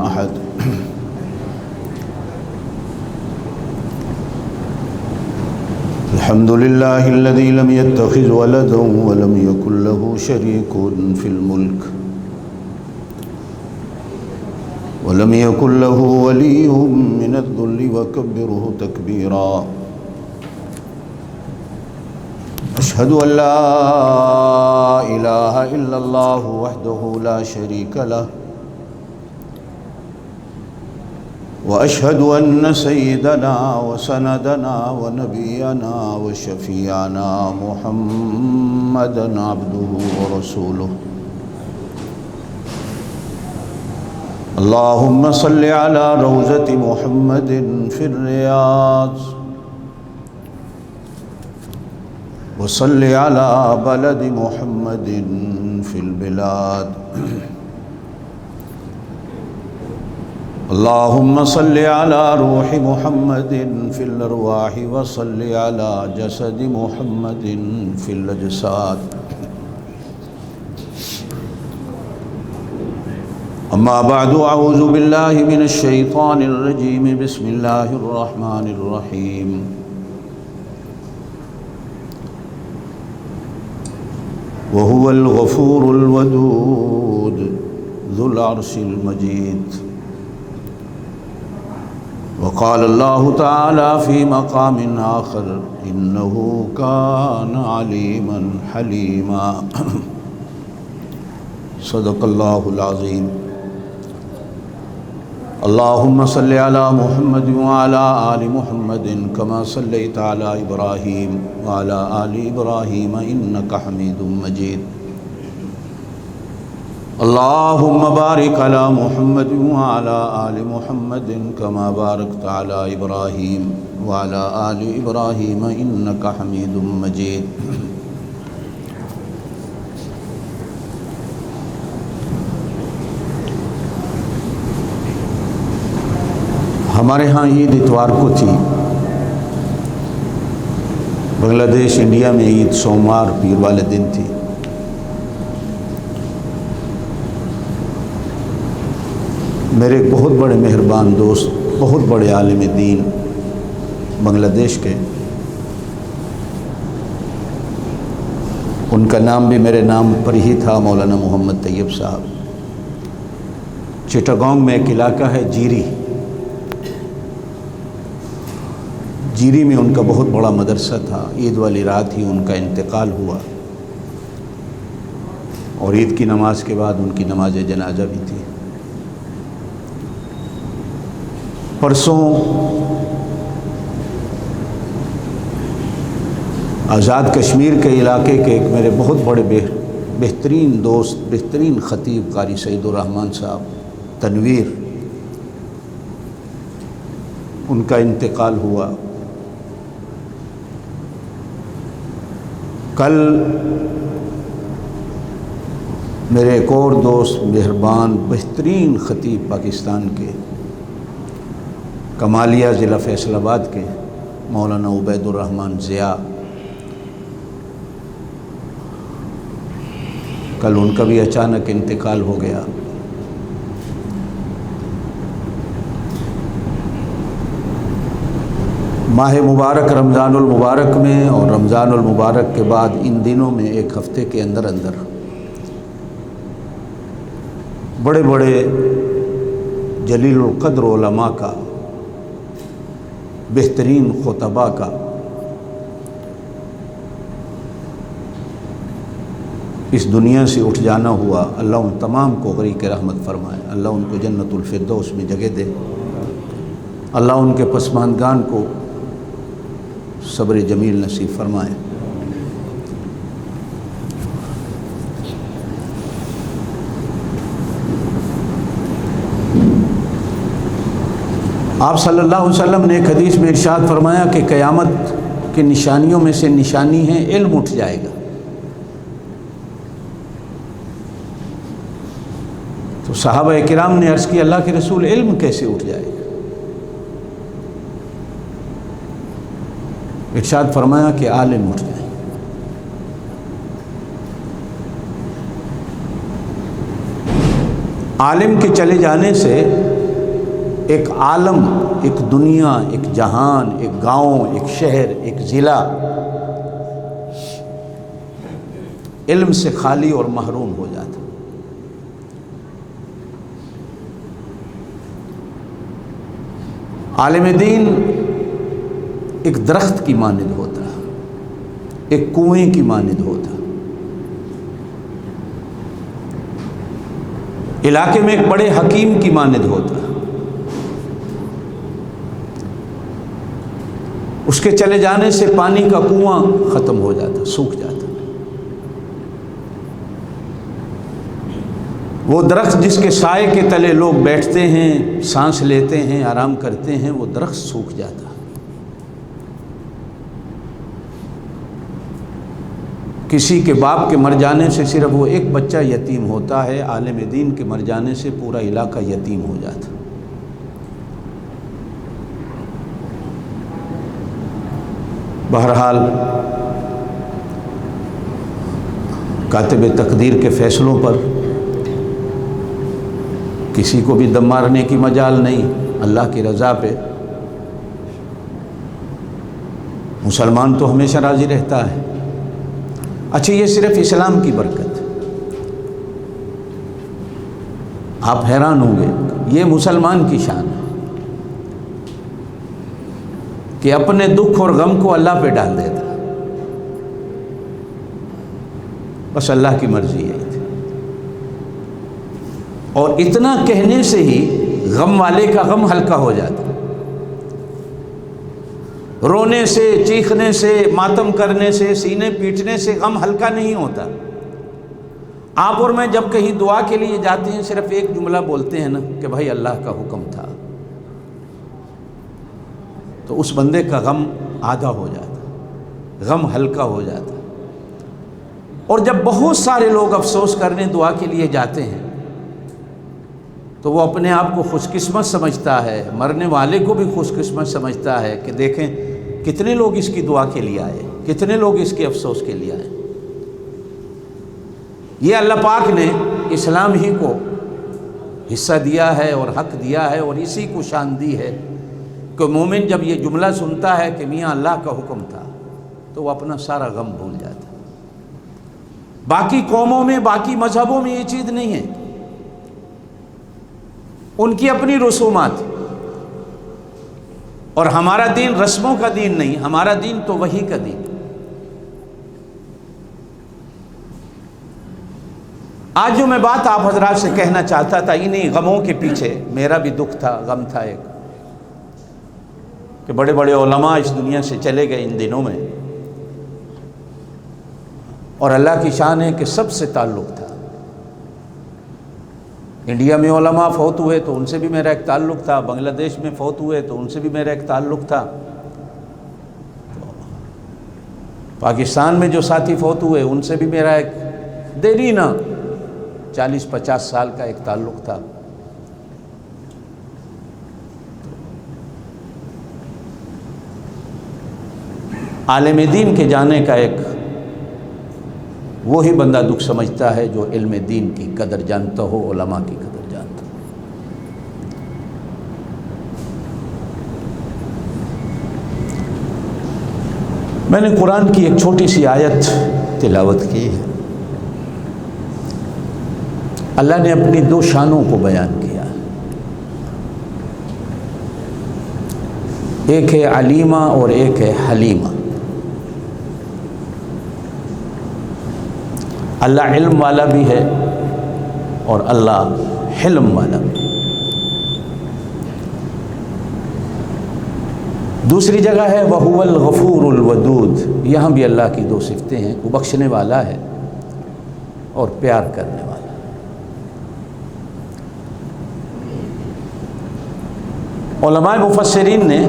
أحد الحمد لله الذي لم يتخذ ولدا ولم يكن له شريك في الملك ولم يكن له ولي من الذل وكبره تكبيرا أشهد أن لا إله إلا الله وحده لا شريك له وأشهد أن سيدنا وسندنا ونبينا وشفيعنا محمدا عبده ورسوله اللهم صل على روضة محمد في الرياض وصل على بلد محمد في البلاد اللهم صل على روح محمد في الأرواح وصل على جسد محمد في الأجساد أما بعد أعوذ بالله من الشيطان الرجيم بسم الله الرحمن الرحيم وهو الغفور الودود ذو العرش المجيد وقال الله تعالى في مقام آخر إنه كان عليما حليما صدق الله العظيم اللهم صل على محمد وعلى آل محمد كما صليت على إبراهيم وعلى آل إبراهيم إنك حميد مجيد اللهم بارك على محمد وعلى آل محمد كما باركت على إبراهيم وعلى آل إبراهيم إنك حميد مجيد ہمارے ہاں عید اتوار کو تھی، بنگلہ دیش انڈیا میں عید سوموار پیر والے دن تھی۔ میرے ایک بہت بڑے مہربان دوست، بہت بڑے عالم دین بنگلہ دیش کے، ان کا نام بھی میرے نام پر ہی تھا، مولانا محمد طیب صاحب۔ چٹاگانگ میں ایک علاقہ ہے جیری، جیری میں ان کا بہت بڑا مدرسہ تھا۔ عید والی رات ہی ان کا انتقال ہوا، اور عید کی نماز کے بعد ان کی نماز جنازہ بھی تھی۔ پرسوں آزاد کشمیر کے علاقے کے ایک میرے بہت بڑے بہترین دوست، بہترین خطیب قاری سعید الرحمن صاحب تنویر، ان کا انتقال ہوا۔ کل میرے ایک اور دوست، مہربان بہترین خطیب پاکستان کے، کمالیہ ضلع فیصل آباد کے، مولانا عبید الرحمن ضیاء، کل ان کا بھی اچانک انتقال ہو گیا۔ ماہ مبارک رمضان المبارک میں اور رمضان المبارک کے بعد ان دنوں میں ایک ہفتے کے اندر بڑے بڑے جلیل القدر علماء کا، بہترین خطباء کا اس دنیا سے اٹھ جانا ہوا۔ اللہ ان تمام کو غریق رحمت فرمائے، اللہ ان کو جنت الفردوس میں جگہ دے، اللہ ان کے پسماندگان کو صبر جمیل نصیب فرمائے۔ آپ صلی اللہ علیہ وسلم نے ایک حدیث میں ارشاد فرمایا کہ قیامت کی نشانیوں میں سے نشانی ہے علم اٹھ جائے گا۔ تو صحابہ کرام نے عرض کی اللہ کے رسول علم کیسے اٹھ جائے گا؟ ارشاد فرمایا کہ عالم اٹھ جائیں۔ عالم کے چلے جانے سے ایک عالم، ایک دنیا، ایک جہان، ایک گاؤں، ایک شہر، ایک ضلع علم سے خالی اور محروم ہو جاتا۔ عالم دین ایک درخت کی مانند ہوتا، ایک کنویں کی مانند ہوتا، علاقے میں ایک بڑے حکیم کی مانند ہوتا۔ اس کے چلے جانے سے پانی کا کنواں ختم ہو جاتا، سوکھ جاتا۔ وہ درخت جس کے سائے کے تلے لوگ بیٹھتے ہیں، سانس لیتے ہیں، آرام کرتے ہیں، وہ درخت سوکھ جاتا۔ کسی کے باپ کے مر جانے سے صرف وہ ایک بچہ یتیم ہوتا ہے، عالم دین کے مر جانے سے پورا علاقہ یتیم ہو جاتا۔ بہرحال کاتب تقدیر کے فیصلوں پر کسی کو بھی دم مارنے کی مجال نہیں، اللہ کی رضا پہ مسلمان تو ہمیشہ راضی رہتا ہے۔ اچھا، یہ صرف اسلام کی برکت، آپ حیران ہوں گے، یہ مسلمان کی شان ہے کہ اپنے دکھ اور غم کو اللہ پہ ڈال دیتا، بس اللہ کی مرضی ہے۔ اور اتنا کہنے سے ہی غم والے کا غم ہلکا ہو جاتا، رونے سے، چیخنے سے، ماتم کرنے سے، سینے پیٹنے سے غم ہلکا نہیں ہوتا۔ آپ اور میں جب کہیں دعا کے لیے جاتے ہیں صرف ایک جملہ بولتے ہیں نا کہ بھائی اللہ کا حکم تھا، تو اس بندے کا غم آدھا ہو جاتا، غم ہلکا ہو جاتا۔ اور جب بہت سارے لوگ افسوس کرنے دعا کے لیے جاتے ہیں تو وہ اپنے آپ کو خوش قسمت سمجھتا ہے، مرنے والے کو بھی خوش قسمت سمجھتا ہے کہ دیکھیں کتنے لوگ اس کی دعا کے لیے آئے، کتنے لوگ اس کے افسوس کے لیے آئے۔ یہ اللہ پاک نے اسلام ہی کو حصہ دیا ہے اور حق دیا ہے، اور اسی کو شان دی ہے کہ مومن جب یہ جملہ سنتا ہے کہ میاں اللہ کا حکم تھا تو وہ اپنا سارا غم بھول جاتا۔ باقی قوموں میں، باقی مذہبوں میں یہ چیز نہیں ہے، ان کی اپنی رسومات، اور ہمارا دین رسموں کا دین نہیں، ہمارا دین تو وحی کا دین۔ آج جو میں بات آپ حضرات سے کہنا چاہتا تھا، انہیں غموں کے پیچھے میرا بھی دکھ تھا، غم تھا ایک، کہ بڑے بڑے علماء اس دنیا سے چلے گئے ان دنوں میں، اور اللہ کی شان ہے کہ سب سے تعلق تھا۔ انڈیا میں علماء فوت ہوئے تو ان سے بھی میرا ایک تعلق تھا، بنگلہ دیش میں فوت ہوئے تو ان سے بھی میرا ایک تعلق تھا، پاکستان میں جو ساتھی فوت ہوئے ان سے بھی میرا ایک دیرینہ 40-50 سال کا ایک تعلق تھا۔ عالم دین کے جانے کا ایک وہی بندہ دکھ سمجھتا ہے جو علم دین کی قدر جانتا ہو، علماء کی قدر جانتا ہو۔ میں نے قرآن کی ایک چھوٹی سی آیت تلاوت کی ہے۔ اللہ نے اپنی دو شانوں کو بیان کیا، ایک ہے علیمہ اور ایک ہے حلیمہ۔ اللہ علم والا بھی ہے اور اللہ حلم والا بھی۔ دوسری جگہ ہے وَهُوَ الْغَفُورُ الْوَدُودُ، یہاں بھی اللہ کی دو صفتیں ہیں، وہ بخشنے والا ہے اور پیار کرنے والا۔ علماء مفسرین نے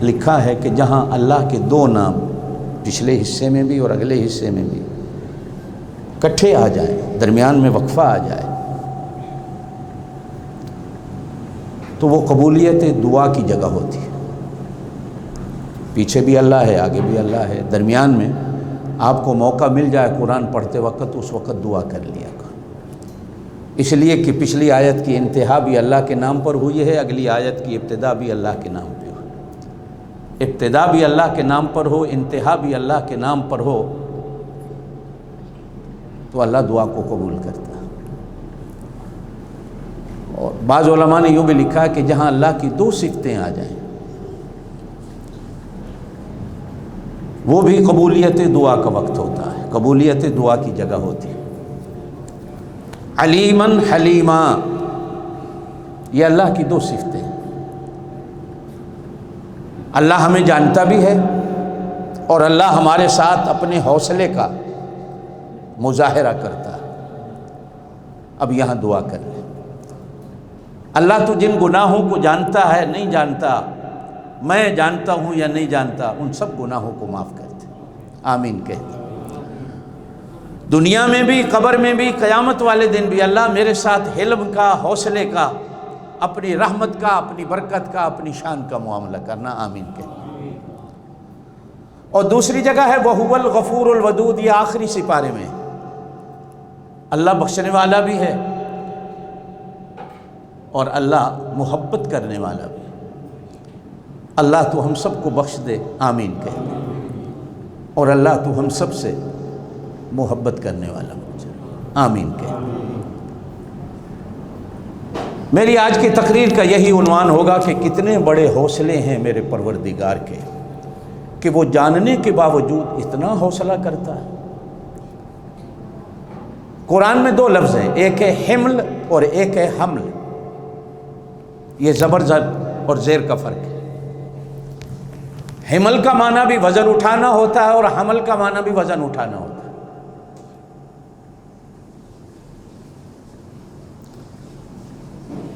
لکھا ہے کہ جہاں اللہ کے دو نام پچھلے حصے میں بھی اور اگلے حصے میں بھی کٹھے آ جائیں، درمیان میں وقفہ آ جائے، تو وہ قبولیت دعا کی جگہ ہوتی ہے۔ پیچھے بھی اللہ ہے، آگے بھی اللہ ہے، درمیان میں آپ کو موقع مل جائے قرآن پڑھتے وقت، اس وقت دعا کر لیا کرو۔ اس لیے کہ پچھلی آیت کی انتہا بھی اللہ کے نام پر ہوئی ہے، اگلی آیت کی ابتدا بھی اللہ کے نام پہ ہو۔ ابتدا بھی اللہ کے نام پر ہو، انتہا بھی اللہ کے نام پر ہو، تو اللہ دعا کو قبول کرتا ہے۔ اور بعض علماء نے یوں بھی لکھا ہے کہ جہاں اللہ کی دو صفتیں آ جائیں وہ بھی قبولیت دعا کا وقت ہوتا ہے، قبولیت دعا کی جگہ ہوتی ہے۔ علیمن حلیما، یہ اللہ کی دو صفتیں ہیں۔ اللہ ہمیں جانتا بھی ہے اور اللہ ہمارے ساتھ اپنے حوصلے کا مظاہرہ کرتا ہے۔ اب یہاں دعا کر لیں، اللہ تو جن گناہوں کو جانتا ہے نہیں جانتا، میں جانتا ہوں یا نہیں جانتا، ان سب گناہوں کو معاف کر دے۔ آمین کہتے۔ دنیا میں بھی، قبر میں بھی، قیامت والے دن بھی اللہ میرے ساتھ حلم کا، حوصلے کا، اپنی رحمت کا، اپنی برکت کا، اپنی شان کا معاملہ کرنا۔ آمین کہتے۔ اور دوسری جگہ ہے وَهُوَ الْغَفُورُ الْوَدُودُ، یہ آخری سپارے میں اللہ بخشنے والا بھی ہے اور اللہ محبت کرنے والا بھی۔ اللہ تو ہم سب کو بخش دے، آمین کہتے۔ اور اللہ تو ہم سب سے محبت کرنے والا مجھے، آمین کہتے۔ میری آج کی تقریر کا یہی عنوان ہوگا کہ کتنے بڑے حوصلے ہیں میرے پروردگار کے کہ وہ جاننے کے باوجود اتنا حوصلہ کرتا ہے۔ قرآن میں دو لفظ ہیں، ایک ہے حمل اور ایک ہے حمل، یہ زبر اور زیر کا فرق ہے۔ حمل کا معنی بھی وزن اٹھانا ہوتا ہے اور حمل کا معنی بھی وزن اٹھانا ہوتا ہے۔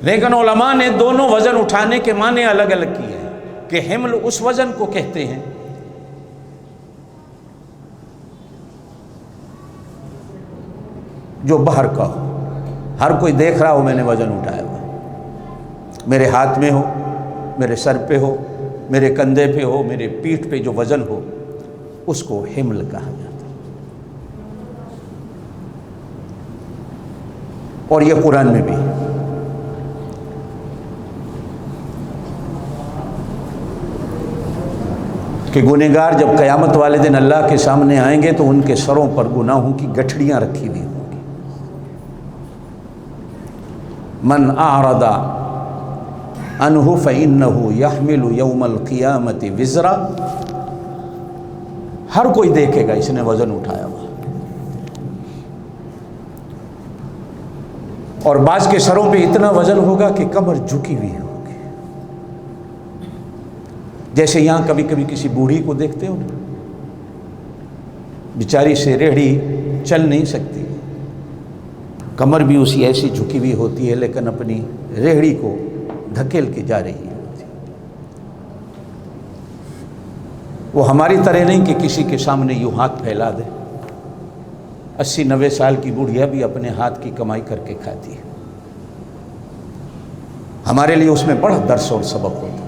لیکن علماء نے دونوں وزن اٹھانے کے معنی الگ الگ کیے ہیں کہ حمل اس وزن کو کہتے ہیں جو باہر کا ہو، ہر کوئی دیکھ رہا ہو میں نے وزن اٹھایا ہوا، میرے ہاتھ میں ہو، میرے سر پہ ہو، میرے کندھے پہ ہو، میرے پیٹھ پہ جو وزن ہو، اس کو حمل کہا جاتا ہے۔ اور یہ قرآن میں بھی کہ گنہگار جب قیامت والے دن اللہ کے سامنے آئیں گے تو ان کے سروں پر گناہوں کی گٹھڑیاں رکھی ہوئی ہوں گی۔ من اعرض عنہ فإنہ یحمل یوم القیامت وزرا، ہر کوئی دیکھے گا اس نے وزن اٹھایا ہوا، اور بعض کے سروں پہ اتنا وزن ہوگا کہ کمر جھکی ہوئی ہوگی۔ جیسے یہاں کبھی کبھی کسی بوڑھی کو دیکھتے ہو، بیچاری سے ریڑھی چل نہیں سکتی، کمر بھی اسی ایسی جھکی ہوئی ہوتی ہے لیکن اپنی ریڑھی کو دھکیل کے جا رہی ہے۔ وہ ہماری طرح نہیں کہ کسی کے سامنے یوں ہاتھ پھیلا دے۔ 80-90 سال کی بوڑھیا بھی اپنے ہاتھ کی کمائی کر کے کھاتی ہے۔ ہمارے لیے اس میں بڑا درس اور سبق ہوتا ہے۔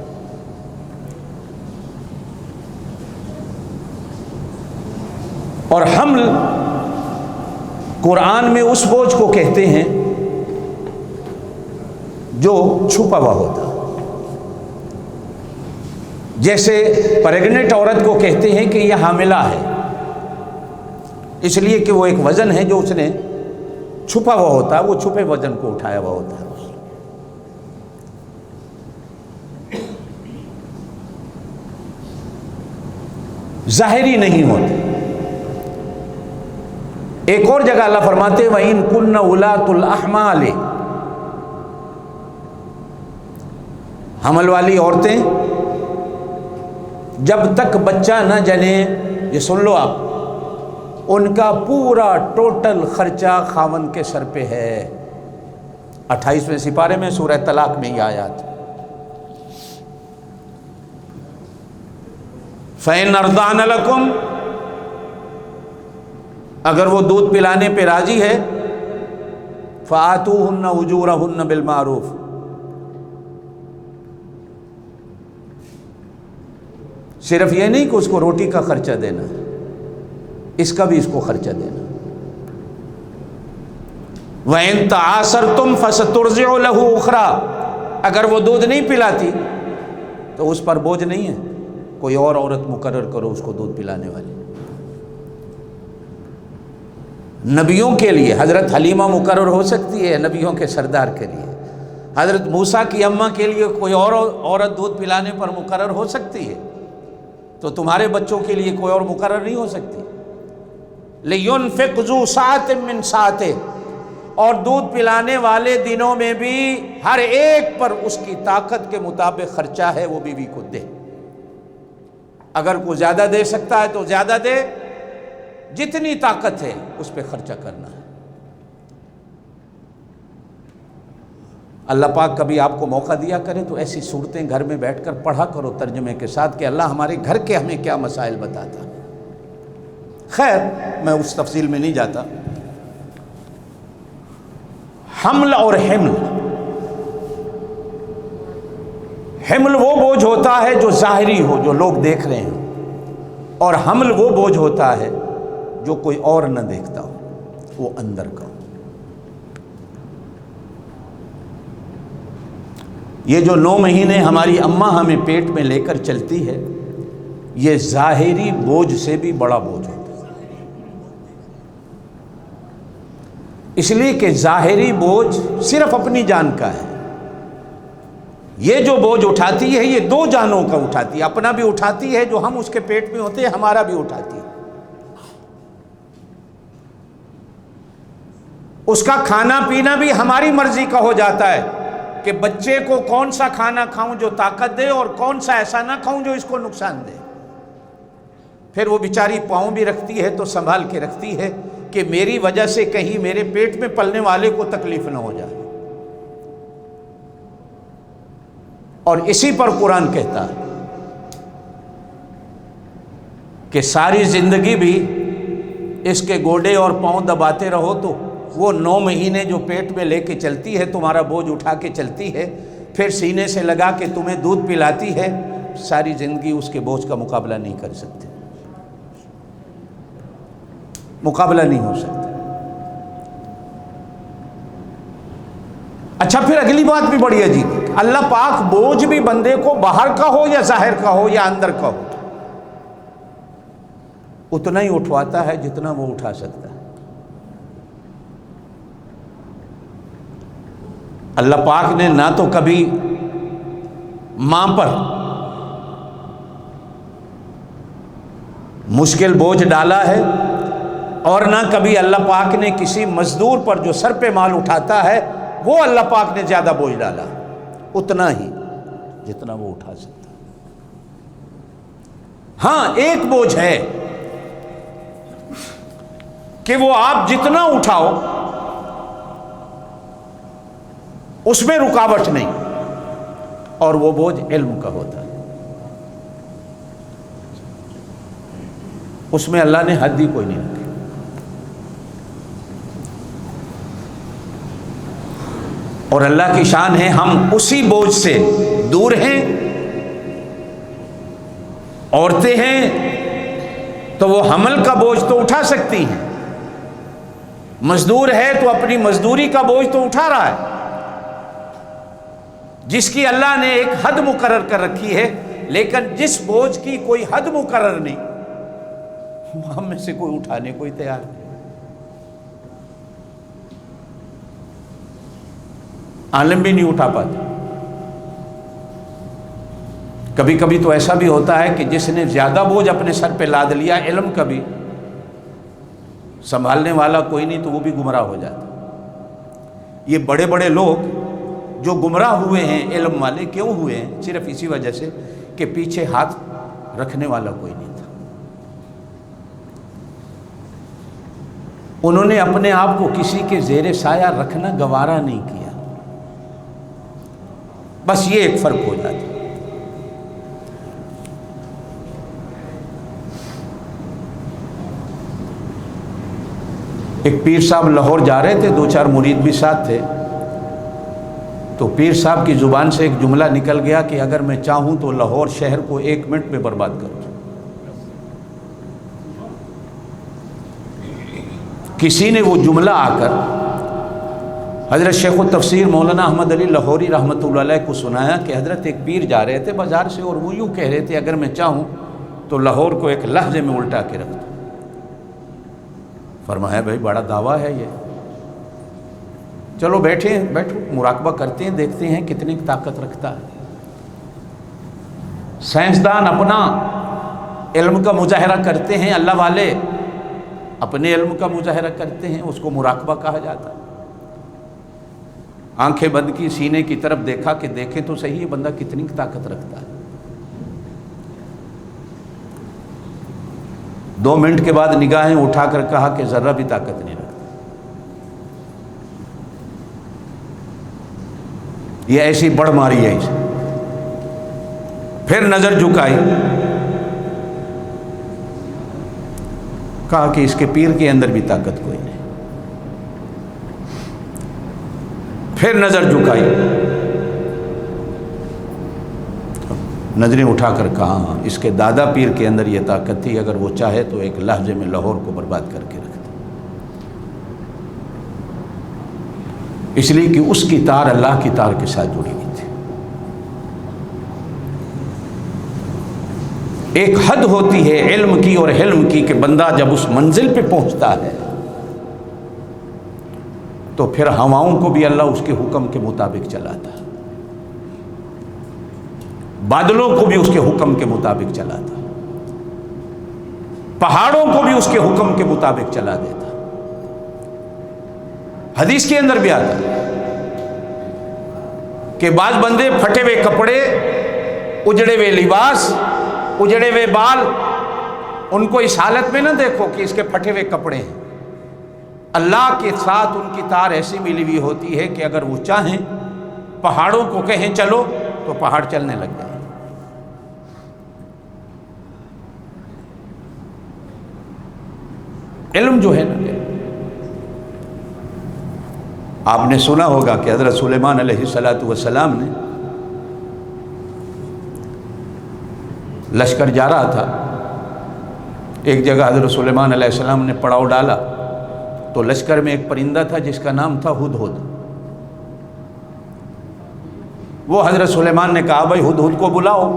اور حمل قرآن میں اس بوجھ کو کہتے ہیں جو چھپا ہوا ہوتا، جیسے پریگننٹ عورت کو کہتے ہیں کہ یہ حاملہ ہے، اس لیے کہ وہ ایک وزن ہے جو اس نے چھپا ہوا ہوتا ہے، وہ چھپے وزن کو اٹھایا ہوا ہوتا ہے۔ ظاہری نہیں ہوتے۔ ایک اور جگہ اللہ فرماتے ہیں وَإِن كُنَّ أُولَاتُ الْأَحْمَالِ، حمل والی عورتیں جب تک بچہ نہ جنے، یہ سن لو آپ، ان کا پورا ٹوٹل خرچہ خاوند کے سر پہ ہے۔ 28ویں سپارے میں سورہ طلاق میں یہ آیات۔ فَإِنْ أَرْضَعْنَ لَكُمْ، اگر وہ دودھ پلانے پہ راضی ہے، فَآتُوهُنَّ أُجُورَهُنَّ بِالْمَعْرُوفِ، صرف یہ نہیں کہ اس کو روٹی کا خرچہ دینا، اس کا بھی اس کو خرچہ دینا۔ وَإِن تَعَاثَرْتُمْ فَسَتُرْضِعُ لَهُ أُخْرَىٰ، اگر وہ دودھ نہیں پلاتی تو اس پر بوجھ نہیں ہے، کوئی اور عورت مقرر کرو اس کو دودھ پلانے والی۔ نبیوں کے لیے حضرت حلیمہ مقرر ہو سکتی ہے، نبیوں کے سردار کے لیے۔ حضرت موسیٰ کی اماں کے لیے کوئی اور عورت دودھ پلانے پر مقرر ہو سکتی ہے، تو تمہارے بچوں کے لیے کوئی اور مقرر نہیں ہو سکتی۔ لِيُنْفِقْ ذُو سَعَةٍ مِّن سَعَتِهِ، اور دودھ پلانے والے دنوں میں بھی ہر ایک پر اس کی طاقت کے مطابق خرچہ ہے، وہ بیوی کو دے۔ اگر کوئی زیادہ دے سکتا ہے تو زیادہ دے، جتنی طاقت ہے اس پہ خرچہ کرنا ہے۔ اللہ پاک کبھی آپ کو موقع دیا کرے تو ایسی صورتیں گھر میں بیٹھ کر پڑھا کرو ترجمے کے ساتھ کہ اللہ ہمارے گھر کے ہمیں کیا مسائل بتاتا۔ خیر میں اس تفصیل میں نہیں جاتا۔ حمل اور حمل، حمل وہ بوجھ ہوتا ہے جو ظاہری ہو، جو لوگ دیکھ رہے ہیں، اور حمل وہ بوجھ ہوتا ہے جو کوئی اور نہ دیکھتا ہو، وہ اندر کا ہو۔ یہ جو 9 مہینے ہماری اماں ہمیں پیٹ میں لے کر چلتی ہے، یہ ظاہری بوجھ سے بھی بڑا بوجھ ہوتا ہے، اس لیے کہ ظاہری بوجھ صرف اپنی جان کا ہے۔ یہ جو بوجھ اٹھاتی ہے یہ 2 جانوں کا اٹھاتی ہے، اپنا بھی اٹھاتی ہے جو ہم اس کے پیٹ میں ہوتے ہیں، ہمارا بھی اٹھاتی ہے۔ اس کا کھانا پینا بھی ہماری مرضی کا ہو جاتا ہے کہ بچے کو کون سا کھانا کھاؤں جو طاقت دے اور کون سا ایسا نہ کھاؤں جو اس کو نقصان دے۔ پھر وہ بیچاری پاؤں بھی رکھتی ہے تو سنبھال کے رکھتی ہے کہ میری وجہ سے کہیں میرے پیٹ میں پلنے والے کو تکلیف نہ ہو جائے۔ اور اسی پر قرآن کہتا ہے کہ ساری زندگی بھی اس کے گوڈے اور پاؤں دباتے رہو تو وہ 9 مہینے جو پیٹ میں لے کے چلتی ہے، تمہارا بوجھ اٹھا کے چلتی ہے، پھر سینے سے لگا کے تمہیں دودھ پلاتی ہے، ساری زندگی اس کے بوجھ کا مقابلہ نہیں کر سکتے، مقابلہ نہیں ہو سکتا۔ اچھا پھر اگلی بات بھی بڑی عجیب ہے، اللہ پاک بوجھ بھی بندے کو باہر کا ہو یا ظاہر کا ہو یا اندر کا ہو اتنا ہی اٹھواتا ہے جتنا وہ اٹھا سکتا ہے۔ اللہ پاک نے نہ تو کبھی ماں پر مشکل بوجھ ڈالا ہے اور نہ کبھی اللہ پاک نے کسی مزدور پر جو سر پہ مال اٹھاتا ہے وہ اللہ پاک نے زیادہ بوجھ ڈالا، اتنا ہی جتنا وہ اٹھا سکتا۔ ہاں ایک بوجھ ہے کہ وہ آپ جتنا اٹھاؤ اس میں رکاوٹ نہیں، اور وہ بوجھ علم کا ہوتا ہے، اس میں اللہ نے حد ہی کوئی نہیں رکھی۔ اور اللہ کی شان ہے ہم اسی بوجھ سے دور ہیں۔ عورتیں ہیں تو وہ حمل کا بوجھ تو اٹھا سکتی ہیں، مزدور ہے تو اپنی مزدوری کا بوجھ تو اٹھا رہا ہے، جس کی اللہ نے ایک حد مقرر کر رکھی ہے، لیکن جس بوجھ کی کوئی حد مقرر نہیں ہم میں سے کوئی اٹھانے کوئی تیار نہیں۔ عالم بھی نہیں اٹھا پاتا۔ کبھی کبھی تو ایسا بھی ہوتا ہے کہ جس نے زیادہ بوجھ اپنے سر پہ لاد لیا علم کا بھی، سنبھالنے والا کوئی نہیں تو وہ بھی گمراہ ہو جاتا۔ یہ بڑے بڑے لوگ جو گمراہ ہوئے ہیں علم والے کیوں ہوئے ہیں؟ صرف اسی وجہ سے کہ پیچھے ہاتھ رکھنے والا کوئی نہیں تھا۔ انہوں نے اپنے آپ کو کسی کے زیر سایہ رکھنا گوارا نہیں کیا، بس یہ ایک فرق ہو جاتا۔ ایک پیر صاحب لاہور جا رہے تھے، 2-4 مرید بھی ساتھ تھے، تو پیر صاحب کی زبان سے ایک جملہ نکل گیا کہ اگر میں چاہوں تو لاہور شہر کو 1 منٹ میں برباد کروں۔ کسی نے وہ جملہ آ کر حضرت شیخ التفسیر مولانا احمد علی لاہوری رحمۃ اللہ علیہ کو سنایا کہ حضرت ایک پیر جا رہے تھے بازار سے اور وہ یوں کہہ رہے تھے اگر میں چاہوں تو لاہور کو ایک لحظے میں الٹا کے رکھ دوں۔ فرمایا بھائی بڑا دعویٰ ہے یہ، چلو بیٹھو مراقبہ کرتے ہیں، دیکھتے ہیں کتنی طاقت رکھتا ہے۔ سائنسدان اپنا علم کا مظاہرہ کرتے ہیں، اللہ والے اپنے علم کا مظاہرہ کرتے ہیں، اس کو مراقبہ کہا جاتا ہے۔ آنکھیں بند کی، سینے کی طرف دیکھا کہ دیکھیں تو صحیح ہے بندہ کتنی طاقت رکھتا ہے۔ 2 منٹ کے بعد نگاہیں اٹھا کر کہا کہ ذرہ بھی طاقت نہیں رکھتا۔ یہ ایسی بڑھ ماری ہے اسے۔ پھر نظر جھکائی، کہا کہ اس کے پیر کے اندر بھی طاقت کوئی نہیں۔ پھر نظر جھکائی، نظریں اٹھا کر کہا ہاں اس کے دادا پیر کے اندر یہ طاقت تھی، اگر وہ چاہے تو ایک لحظے میں لاہور کو برباد کر کے رکھ دے۔ اس لیے کہ اس کی تار اللہ کی تار کے ساتھ جڑی ہوئی تھی۔ ایک حد ہوتی ہے علم کی اور حلم کی کہ بندہ جب اس منزل پہ پہنچتا ہے تو پھر ہواؤں کو بھی اللہ اس کے حکم کے مطابق چلاتا ہے، بادلوں کو بھی اس کے حکم کے مطابق چلاتا، پہاڑوں کو بھی اس کے حکم کے مطابق چلا دیتا۔ حدیث کے اندر بھی آتا ہے کہ بعض بندے پھٹے ہوئے کپڑے، اجڑے ہوئے لباس، اجڑے ہوئے بال، ان کو اس حالت میں نہ دیکھو کہ اس کے پھٹے ہوئے کپڑے ہیں۔ اللہ کے ساتھ ان کی تار ایسی ملی ہوئی ہوتی ہے کہ اگر وہ چاہیں پہاڑوں کو کہیں چلو تو پہاڑ چلنے لگ جائیں۔ علم جو ہے نا، آپ نے سنا ہوگا کہ حضرت سلیمان علیہ السلام نے لشکر جا رہا تھا، ایک جگہ حضرت سلیمان علیہ السلام نے پڑاؤ ڈالا تو لشکر میں ایک پرندہ تھا جس کا نام تھا ہدہد۔ وہ حضرت سلیمان نے کہا بھائی ہدہد کو بلاؤ،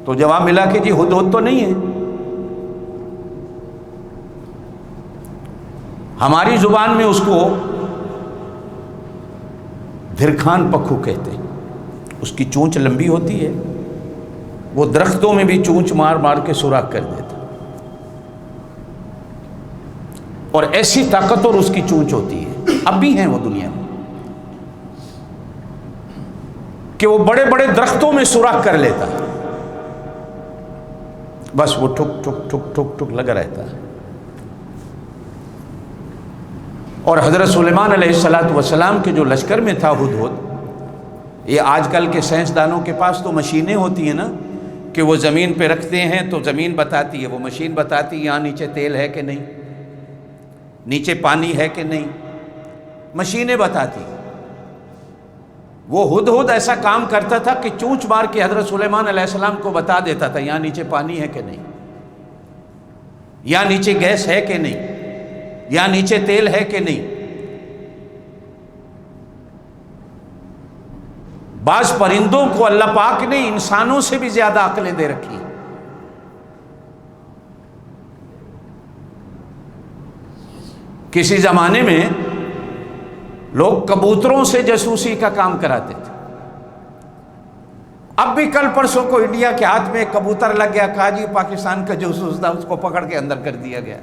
تو جواب ملا کہ جی ہدہد تو نہیں ہے۔ ہماری زبان میں اس کو دھرکھان پکھو کہتے ہیں، اس کی چونچ لمبی ہوتی ہے، وہ درختوں میں بھی چونچ مار مار کے سوراخ کر دیتا، اور ایسی طاقت اور اس کی چونچ ہوتی ہے، اب بھی ہیں وہ دنیا میں، کہ وہ بڑے بڑے درختوں میں سوراخ کر لیتا ہے، بس وہ ٹھک ٹھک ٹھک ٹھک ٹھک لگا رہتا ہے۔ اور حضرت سلیمان علیہ السلام کے جو لشکر میں تھا ہدہد، یہ آج کل کے سائنسدانوں کے پاس تو مشینیں ہوتی ہیں نا کہ وہ زمین پہ رکھتے ہیں تو زمین بتاتی ہے، وہ مشین بتاتی ہے یہاں نیچے تیل ہے کہ نہیں، نیچے پانی ہے کہ نہیں، مشینیں بتاتی ہیں۔ وہ ہدہد ایسا کام کرتا تھا کہ چونچ مار کے حضرت سلیمان علیہ السلام کو بتا دیتا تھا یہاں نیچے پانی ہے کہ نہیں، یہاں نیچے گیس ہے کہ نہیں، یہاں نیچے تیل ہے کہ نہیں۔ بعض پرندوں کو اللہ پاک نے انسانوں سے بھی زیادہ عقلیں دے رکھی۔ کسی زمانے میں لوگ کبوتروں سے جاسوسی کا کام کراتے تھے، اب بھی کل پرسوں کو انڈیا کے ہاتھ میں ایک کبوتر لگ گیا، کہا جی پاکستان کا جاسوس تھا، اس کو پکڑ کے اندر کر دیا گیا۔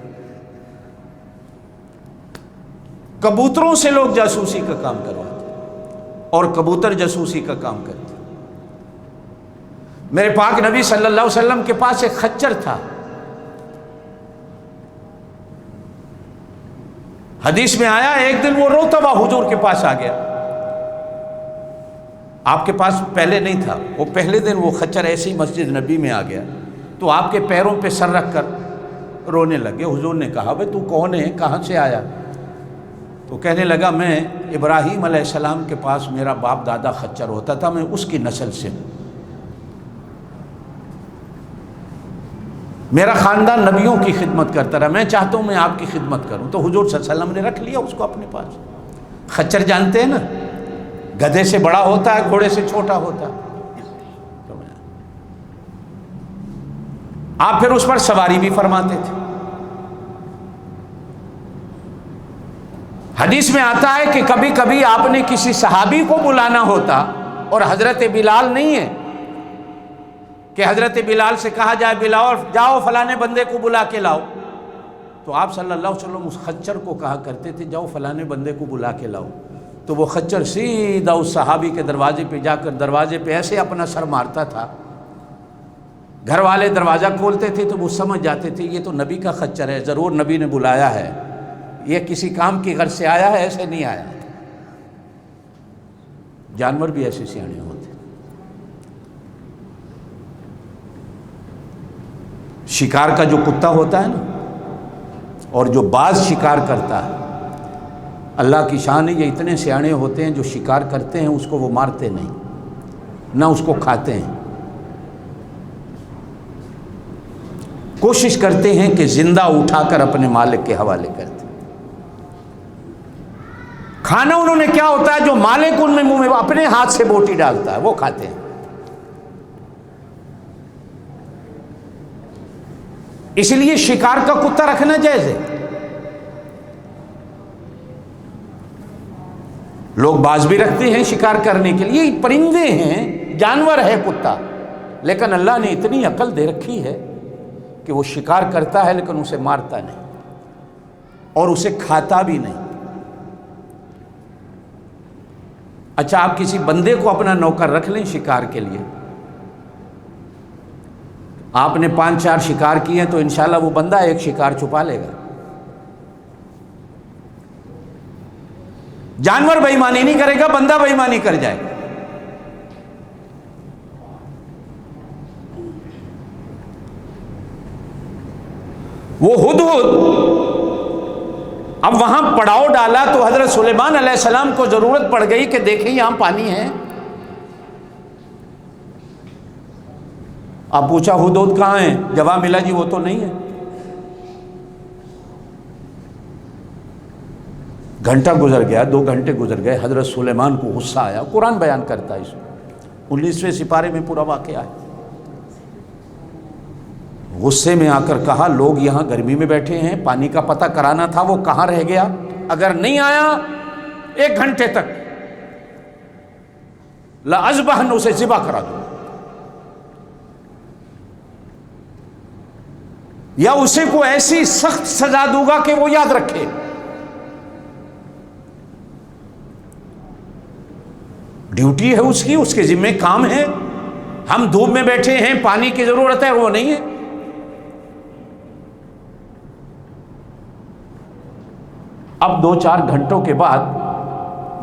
کبوتروں سے لوگ جاسوسی کا کام کرواتے اور کبوتر جاسوسی کا کام کرتے۔ میرے پاک نبی صلی اللہ علیہ وسلم کے پاس ایک خچر تھا، حدیث میں آیا ایک دن وہ روتا ہوا حضور کے پاس آ گیا۔ آپ کے پاس پہلے نہیں تھا، وہ پہلے دن وہ خچر ایسے ہی مسجد نبی میں آ گیا تو آپ کے پیروں پہ سر رکھ کر رونے لگے۔ حضور نے کہا بھئی تو کون ہے، کہاں سے آیا؟ تو کہنے لگا میں ابراہیم علیہ السلام کے پاس میرا باپ دادا خچر ہوتا تھا، میں اس کی نسل سے ہوں۔ میرا خاندان نبیوں کی خدمت کرتا رہا، میں چاہتا ہوں میں آپ کی خدمت کروں۔ تو حضور صلی اللہ علیہ وسلم نے رکھ لیا اس کو اپنے پاس۔ خچر جانتے ہیں نا، گدھے سے بڑا ہوتا ہے، گھوڑے سے چھوٹا ہوتا ہے۔ آپ پھر اس پر سواری بھی فرماتے تھے۔ حدیث میں آتا ہے کہ کبھی کبھی آپ نے کسی صحابی کو بلانا ہوتا، اور حضرت بلال نہیں ہے کہ حضرت بلال سے کہا جائے بلال جاؤ فلانے بندے کو بلا کے لاؤ، تو آپ صلی اللہ علیہ وسلم اس خچر کو کہا کرتے تھے جاؤ فلانے بندے کو بلا کے لاؤ، تو وہ خچر سیدھا اس صحابی کے دروازے پہ جا کر دروازے پہ ایسے اپنا سر مارتا تھا۔ گھر والے دروازہ کھولتے تھے تو وہ سمجھ جاتے تھے یہ تو نبی کا خچر ہے، ضرور نبی نے بلایا ہے، یہ کسی کام کی غرض سے آیا ہے، ایسے نہیں آیا۔ جانور بھی ایسے سیانے ہوتے۔ شکار کا جو کتا ہوتا ہے نا، اور جو باز شکار کرتا ہے، اللہ کی شان ہے یہ اتنے سیانے ہوتے ہیں، جو شکار کرتے ہیں اس کو وہ مارتے نہیں، نہ اس کو کھاتے ہیں، کوشش کرتے ہیں کہ زندہ اٹھا کر اپنے مالک کے حوالے کرتے۔ کھانا انہوں نے کیا ہوتا ہے، جو مالک ان میں منہ میں اپنے ہاتھ سے بوٹی ڈالتا ہے وہ کھاتے ہیں۔ اس لیے شکار کا کتا رکھنا جائز ہے۔ لوگ باز بھی رکھتے ہیں شکار کرنے کے لیے، پرندے ہیں، جانور ہے کتا، لیکن اللہ نے اتنی عقل دے رکھی ہے کہ وہ شکار کرتا ہے لیکن اسے مارتا نہیں اور اسے کھاتا بھی نہیں۔ اچھا آپ کسی بندے کو اپنا نوکر رکھ لیں شکار کے لیے، آپ نے 5-4 شکار کیے تو انشاءاللہ وہ بندہ ایک شکار چھپا لے گا۔ جانور بے ایمانی نہیں کرے گا، بندہ بے ایمانی کر جائے گا۔ وہ ہدہد اب وہاں پڑاؤ ڈالا تو حضرت سلیمان علیہ السلام کو ضرورت پڑ گئی کہ دیکھیں یہاں پانی ہے۔ آپ پوچھا ہدہد کہاں ہے، جواب ملا جی وہ تو نہیں ہے۔ گھنٹہ گزر گیا، 2 گھنٹے گزر گئے، حضرت سلیمان کو غصہ آیا۔ قرآن بیان کرتا ہے اس میں، 19ویں سپارے میں پورا واقعہ ہے۔ غصے میں آ کر کہا لوگ یہاں گرمی میں بیٹھے ہیں، پانی کا پتہ کرانا تھا، وہ کہاں رہ گیا؟ اگر نہیں آیا 1 گھنٹے تک لَأَذْبَحَنَّ، اسے ذبح کرا دو، یا اسے کو ایسی سخت سزا دوں گا کہ وہ یاد رکھے۔ ڈیوٹی ہے اس کی، اس کے ذمہ کام ہے۔ ہم دھوپ میں بیٹھے ہیں، پانی کی ضرورت ہے، وہ نہیں ہے۔ اب 2-4 گھنٹوں کے بعد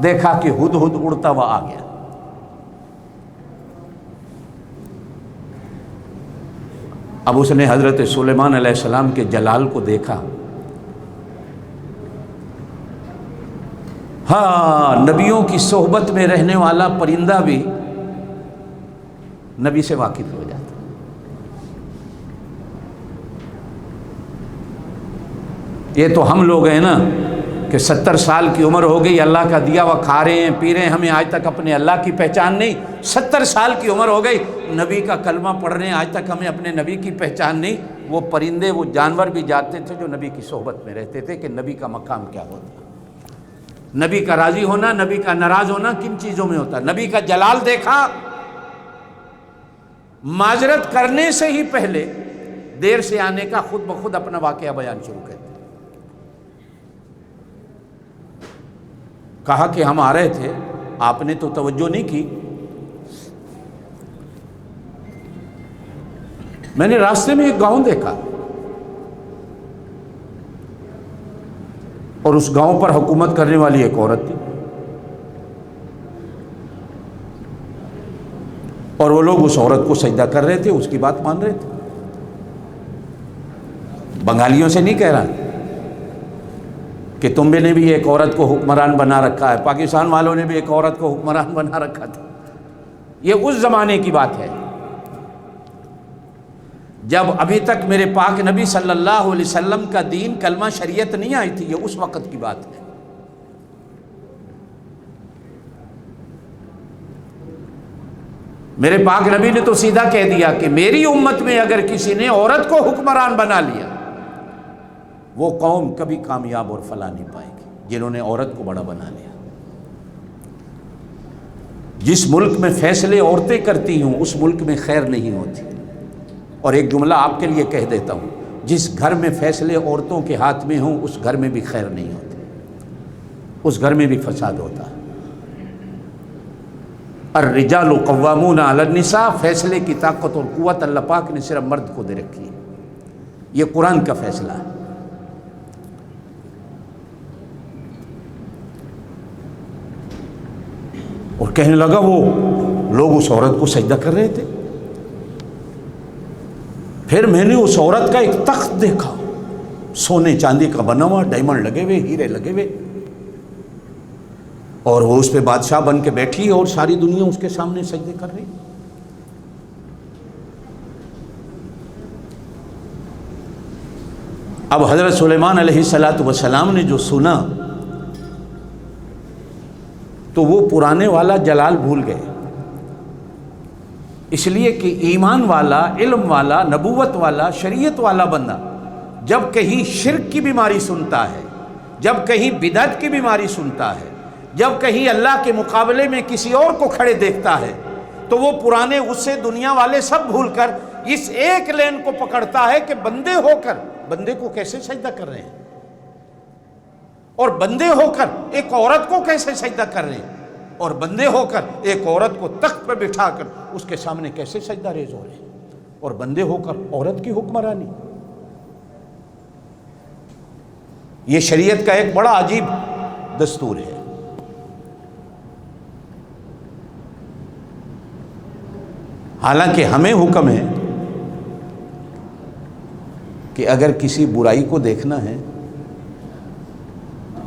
دیکھا کہ ہدہد اڑتا ہوا آ گیا۔ اب اس نے حضرت سلیمان علیہ السلام کے جلال کو دیکھا۔ ہاں، نبیوں کی صحبت میں رہنے والا پرندہ بھی نبی سے واقف ہو جاتا۔ یہ تو ہم لوگ ہیں نا کہ 70 سال کی عمر ہو گئی، اللہ کا دیا ہوا کھا رہے ہیں پی رہے ہیں، ہمیں آج تک اپنے اللہ کی پہچان نہیں۔ 70 سال کی عمر ہو گئی، نبی کا کلمہ پڑھ رہے ہیں، آج تک ہمیں اپنے نبی کی پہچان نہیں۔ وہ پرندے، وہ جانور بھی جانتے تھے جو نبی کی صحبت میں رہتے تھے کہ نبی کا مقام کیا ہوتا، نبی کا راضی ہونا، نبی کا ناراض ہونا کن چیزوں میں ہوتا۔ نبی کا جلال دیکھا، معذرت کرنے سے ہی پہلے دیر سے آنے کا خود بخود اپنا واقعہ بیان شروع کر دیا۔ کہا کہ ہم آ رہے تھے، آپ نے تو توجہ نہیں کی، میں نے راستے میں ایک گاؤں دیکھا اور اس گاؤں پر حکومت کرنے والی ایک عورت تھی، اور وہ لوگ اس عورت کو سجدہ کر رہے تھے، اس کی بات مان رہے تھے۔ بنگالیوں سے نہیں کہہ رہا کہ تم نے بھی ایک عورت کو حکمران بنا رکھا ہے، پاکستان والوں نے بھی ایک عورت کو حکمران بنا رکھا تھا، یہ اس زمانے کی بات ہے۔ جب ابھی تک میرے پاک نبی صلی اللہ علیہ وسلم کا دین کلمہ شریعت نہیں آئی تھی، یہ اس وقت کی بات ہے۔ میرے پاک نبی نے تو سیدھا کہہ دیا کہ میری امت میں اگر کسی نے عورت کو حکمران بنا لیا، وہ قوم کبھی کامیاب اور فلاح نہیں پائے گی جنہوں نے عورت کو بڑا بنا لیا۔ جس ملک میں فیصلے عورتیں کرتی ہوں اس ملک میں خیر نہیں ہوتی۔ اور ایک جملہ آپ کے لیے کہہ دیتا ہوں، جس گھر میں فیصلے عورتوں کے ہاتھ میں ہوں اس گھر میں بھی خیر نہیں ہوتی، اس گھر میں بھی فساد ہوتا ہے۔ الرجال قوامون علی النساء، فیصلے کی طاقت اور قوت اللہ پاک نے صرف مرد کو دے رکھی ہے، یہ قرآن کا فیصلہ ہے۔ اور کہنے لگا وہ لوگ اس عورت کو سجدہ کر رہے تھے۔ پھر میں نے اس عورت کا ایک تخت دیکھا، سونے چاندی کا بنا ہوا، ڈائمنڈ لگے ہوئے، ہیرے لگے ہوئے، اور وہ اس پہ بادشاہ بن کے بیٹھی ہے اور ساری دنیا اس کے سامنے سجدے کر رہی۔ اب حضرت سلیمان علیہ السلام نے جو سنا تو وہ پرانے والا جلال بھول گئے، اس لیے کہ ایمان والا، علم والا، نبوت والا، شریعت والا بندہ جب کہیں شرک کی بیماری سنتا ہے، جب کہیں بدعت کی بیماری سنتا ہے، جب کہیں اللہ کے مقابلے میں کسی اور کو کھڑے دیکھتا ہے، تو وہ پرانے غصے دنیا والے سب بھول کر اس ایک لین کو پکڑتا ہے کہ بندے ہو کر بندے کو کیسے سجدہ کر رہے ہیں، اور بندے ہو کر ایک عورت کو کیسے سجدہ کر رہے ہیں، اور بندے ہو کر ایک عورت کو تخت پہ بٹھا کر اس کے سامنے کیسے سجدہ ریز ہو رہے ہیں، اور بندے ہو کر عورت کی حکمرانی۔ یہ شریعت کا ایک بڑا عجیب دستور ہے۔ حالانکہ ہمیں حکم ہے کہ اگر کسی برائی کو دیکھنا ہے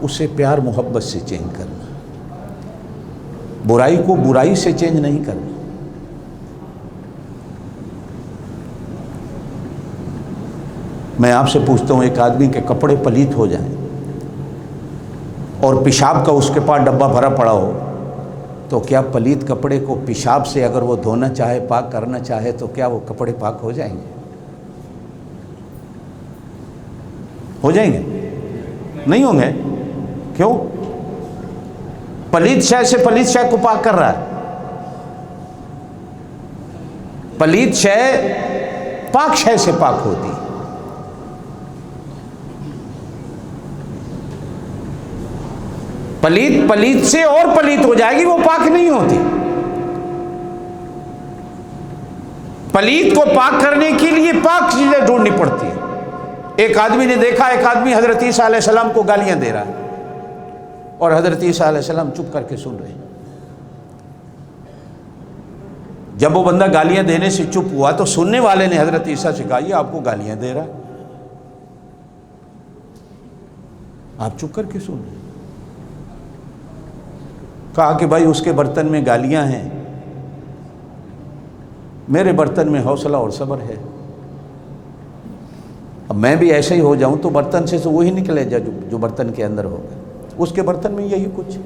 اسے پیار محبت سے چینج کرنا، برائی کو برائی سے چینج نہیں کرنا۔ میں آپ سے پوچھتا ہوں، ایک آدمی کے کپڑے پلیت ہو جائیں اور پیشاب کا اس کے پاس ڈبہ بھرا پڑا ہو، تو کیا پلیت کپڑے کو پیشاب سے اگر وہ دھونا چاہے، پاک کرنا چاہے، تو کیا وہ کپڑے پاک ہو جائیں گے؟ ہو جائیں گے؟ نہیں ہوں گے۔ کیوں؟ پلیت شے سے پلیت شے کو پاک کر رہا ہے۔ پلیت شے پاک شے سے پاک ہوتی ہے۔ پلیت پلیت سے اور پلیت ہو جائے گی، وہ پاک نہیں ہوتی۔ پلیت کو پاک کرنے کے لیے پاک چیزیں ڈھونڈنی پڑتی ہیں۔ ایک آدمی نے دیکھا، ایک آدمی حضرت عیسیٰ علیہ السلام کو گالیاں دے رہا ہے، اور حضرت عیسیٰ علیہ السلام چپ کر کے سن رہے ہیں۔ جب وہ بندہ گالیاں دینے سے چپ ہوا تو سننے والے نے حضرت عیسیٰ سے کہا، یہ آپ کو گالیاں دے رہا ہے، آپ چپ کر کے سن رہے ہیں۔ کہا کہ بھائی اس کے برتن میں گالیاں ہیں، میرے برتن میں حوصلہ اور صبر ہے۔ اب میں بھی ایسے ہی ہو جاؤں تو برتن سے تو وہی نکلے جا جو برتن کے اندر ہوگا، اس کے برتن میں یہی کچھ،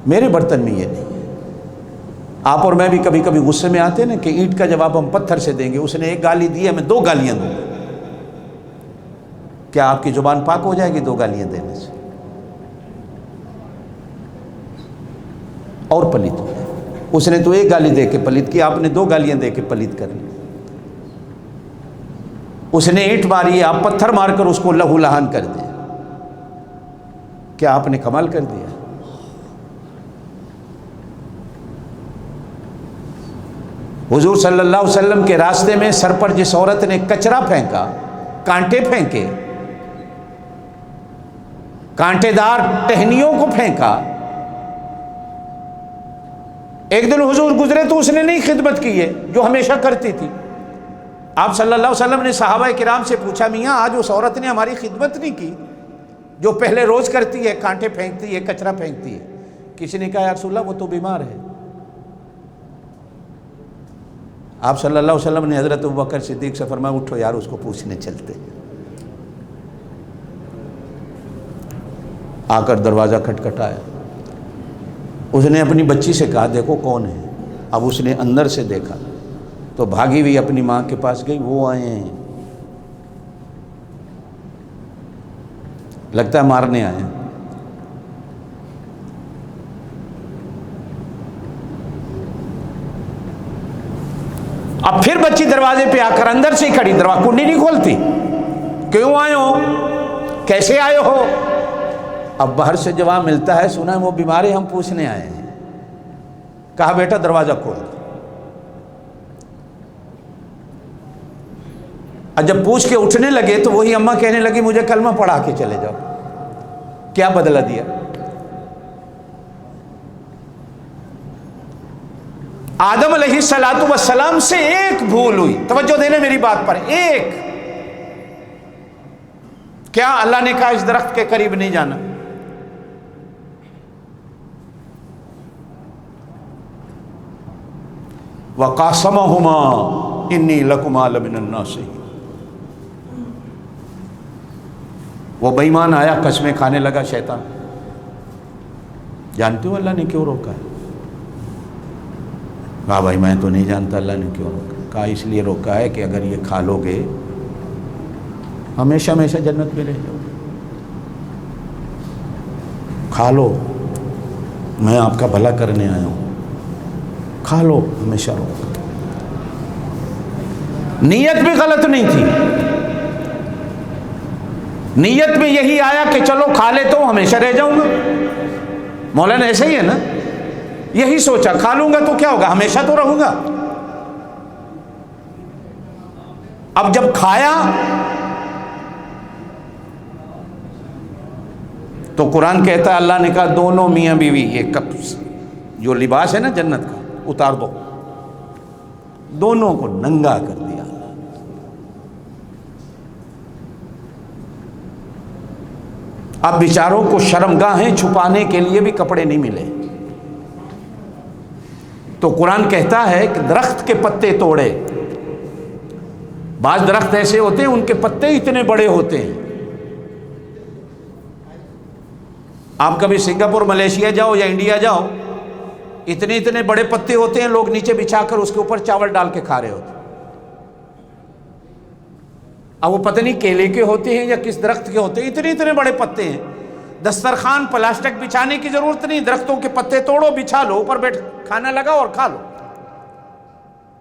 میرے برتن میں یہ نہیں ہے۔ آپ اور میں بھی کبھی کبھی غصے میں آتے ہیں نا کہ اینٹ کا جواب ہم پتھر سے دیں گے، اس نے ایک گالی دی ہے، میں 2 گالیاں دوں گا، کیا آپ کی زبان پاک ہو جائے گی 2 گالیاں دینے سے؟ اور پلیت ہو جائے۔ اس نے تو 1 گالی دے کے پلیت کی، آپ نے 2 گالیاں دے کے پلیت کر لی۔ اس نے اینٹ ماری ہے، آپ پتھر مار کر اس کو لہو لہان کر دیں، کیا آپ نے کمال کر دیا؟ حضور صلی اللہ علیہ وسلم کے راستے میں سر پر جس عورت نے کچرا پھینکا، کانٹے پھینکے، کانٹے دار ٹہنیوں کو پھینکا، ایک دن حضور گزرے تو اس نے نہیں خدمت کی ہے جو ہمیشہ کرتی تھی۔ آپ صلی اللہ علیہ وسلم نے صحابہ کرام سے پوچھا، میاں آج اس عورت نے ہماری خدمت نہیں کی جو پہلے روز کرتی ہے، کانٹے پھینکتی ہے، کچرا پھینکتی ہے۔ کسی نے کہا یا رسول اللہ وہ تو بیمار ہے۔ آپ صلی اللہ علیہ وسلم نے حضرت ابوبکر صدیق سے فرمایا اٹھو یار اس کو پوچھنے چلتے. آ کر دروازہ کھٹکھٹایا. اس نے اپنی بچی سے کہا دیکھو کون ہے. اب اس نے اندر سے دیکھا تو بھاگی ہوئی اپنی ماں کے پاس گئی. وہ آئے ہیں, لگتا ہے مارنے آئے ہیں. اب پھر بچی دروازے پہ آ کر اندر سے ہی کھڑی, دروازہ کنڈی نہیں کھولتی. کیوں آئے ہو, کیسے آئے ہو؟ اب باہر سے جواب ملتا ہے سنا ہے وہ بیمار ہے, ہم پوچھنے آئے ہیں. کہا بیٹا دروازہ کھول دو. اور جب پوچھ کے اٹھنے لگے تو وہی اماں کہنے لگی مجھے کلمہ پڑھا کے چلے جاؤ. کیا بدلہ دیا؟ آدم علیہ السلام سے ایک بھول ہوئی. توجہ دینا میری بات پر, ایک. کیا اللہ نے کہا اس درخت کے قریب نہیں جانا؟ وَقَاسَمَهُمَا إِنِّي لَكُمَا لَمِنَ النَّاصِحِينَ. وہ بے ایمان آیا, قسمیں کھانے لگا شیطان. جانتے ہو اللہ نے کیوں روکا ہے؟ کہا بھائی میں تو نہیں جانتا اللہ نے کیوں روکا. کہا اس لیے روکا ہے کہ اگر یہ کھا لو گے ہمیشہ ہمیشہ جنت میں رہ جاؤ. کھا لو, میں آپ کا بھلا کرنے آیا ہوں, کھا لو ہمیشہ رہو. نیت بھی غلط نہیں تھی, نیت میں یہی آیا کہ چلو کھا لیتا ہوں ہمیشہ رہ جاؤں گا. مولانا ایسے ہی ہے نا, یہی سوچا کھا لوں گا تو کیا ہوگا, ہمیشہ تو رہوں گا. اب جب کھایا تو قرآن کہتا ہے اللہ نے کہا دونوں میاں بیوی یہ کپ جو لباس ہے نا جنت کا اتار دو. دونوں کو ننگا کر دیا. اب بیچاروں کو شرمگاہیں چھپانے کے لیے بھی کپڑے نہیں ملے. تو قرآن کہتا ہے کہ درخت کے پتے توڑے. بعض درخت ایسے ہوتے ہیں ان کے پتے اتنے بڑے ہوتے ہیں. آپ کبھی سنگاپور ملیشیا جاؤ یا انڈیا جاؤ, اتنے اتنے بڑے پتے ہوتے ہیں, لوگ نیچے بچھا کر اس کے اوپر چاول ڈال کے کھا رہے ہوتے ہیں. اب وہ پتہ نہیں کیلے کے ہوتے ہیں یا کس درخت کے ہوتے ہیں, اتنے اتنے بڑے پتے ہیں. دسترخوان پلاسٹک بچھانے کی ضرورت نہیں, درختوں کے پتے توڑو بچھا لو, اوپر بیٹھ کھانا لگاؤ اور کھا لو.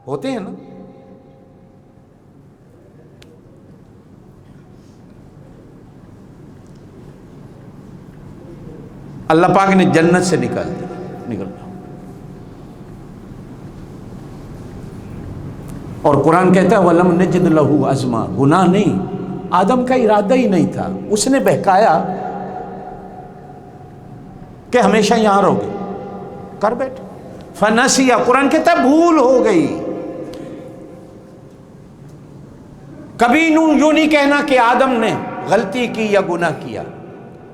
ہوتے ہیں نا. اللہ پاک نے جنت سے نکال دیا. اور قرآن کہتا ہے وَلَمْ نَجِدْ لَهُ عَزْمًا. گناہ نہیں, آدم کا ارادہ ہی نہیں تھا, اس نے بہکایا کہ ہمیشہ یہاں رہو گے, کر بیٹھ. فَنَسِيَ, قرآن کہتا ہے بھول ہو گئی. کبھی یوں نہیں کہنا کہ آدم نے غلطی کی یا گناہ کیا,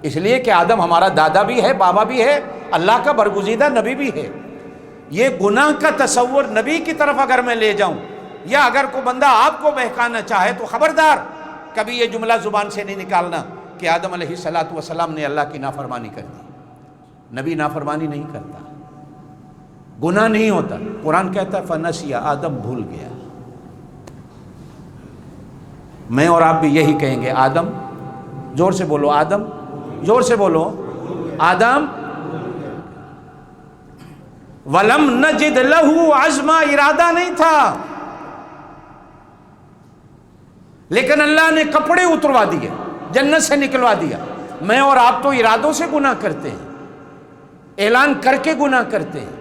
اس لیے کہ آدم ہمارا دادا بھی ہے, بابا بھی ہے, اللہ کا برگزیدہ نبی بھی ہے. یہ گناہ کا تصور نبی کی طرف اگر میں لے جاؤں یا اگر کوئی بندہ آپ کو بہکانا چاہے تو خبردار کبھی یہ جملہ زبان سے نہیں نکالنا کہ آدم علیہ السلام نے اللہ کی نافرمانی کر دی. نبی نافرمانی نہیں کرتا, گناہ نہیں ہوتا. قرآن کہتا ہے فنسیہ, آدم بھول گیا. میں اور آپ بھی یہی کہیں گے, آدم, زور سے بولو آدم, زور سے بولو آدم. وَلَمْ نَجِدْ لَهُ عَزْمًا, ارادہ نہیں تھا, لیکن اللہ نے کپڑے اتروا دیے, جنت سے نکلوا دیا. میں اور آپ تو ارادوں سے گناہ کرتے ہیں, اعلان کر کے گناہ کرتے ہیں,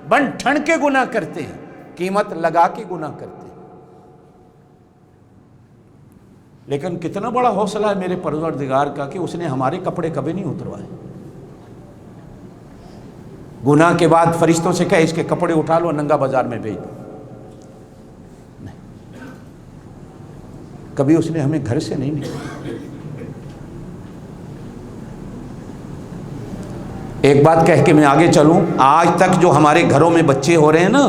بن ٹھن کے گناہ کرتے ہیں, قیمت لگا کے گناہ کرتے ہیں. لیکن کتنا بڑا حوصلہ ہے میرے پروردگار کا کہ اس نے ہمارے کپڑے کبھی نہیں اتروائے. گناہ کے بعد فرشتوں سے کہے اس کے کپڑے اٹھا لو, ننگا بازار میں بھیج دو. کبھی اس نے ہمیں گھر سے نہیں نکالا. ایک بات کہہ کے میں آگے چلوں, آج تک جو ہمارے گھروں میں بچے ہو رہے ہیں نا,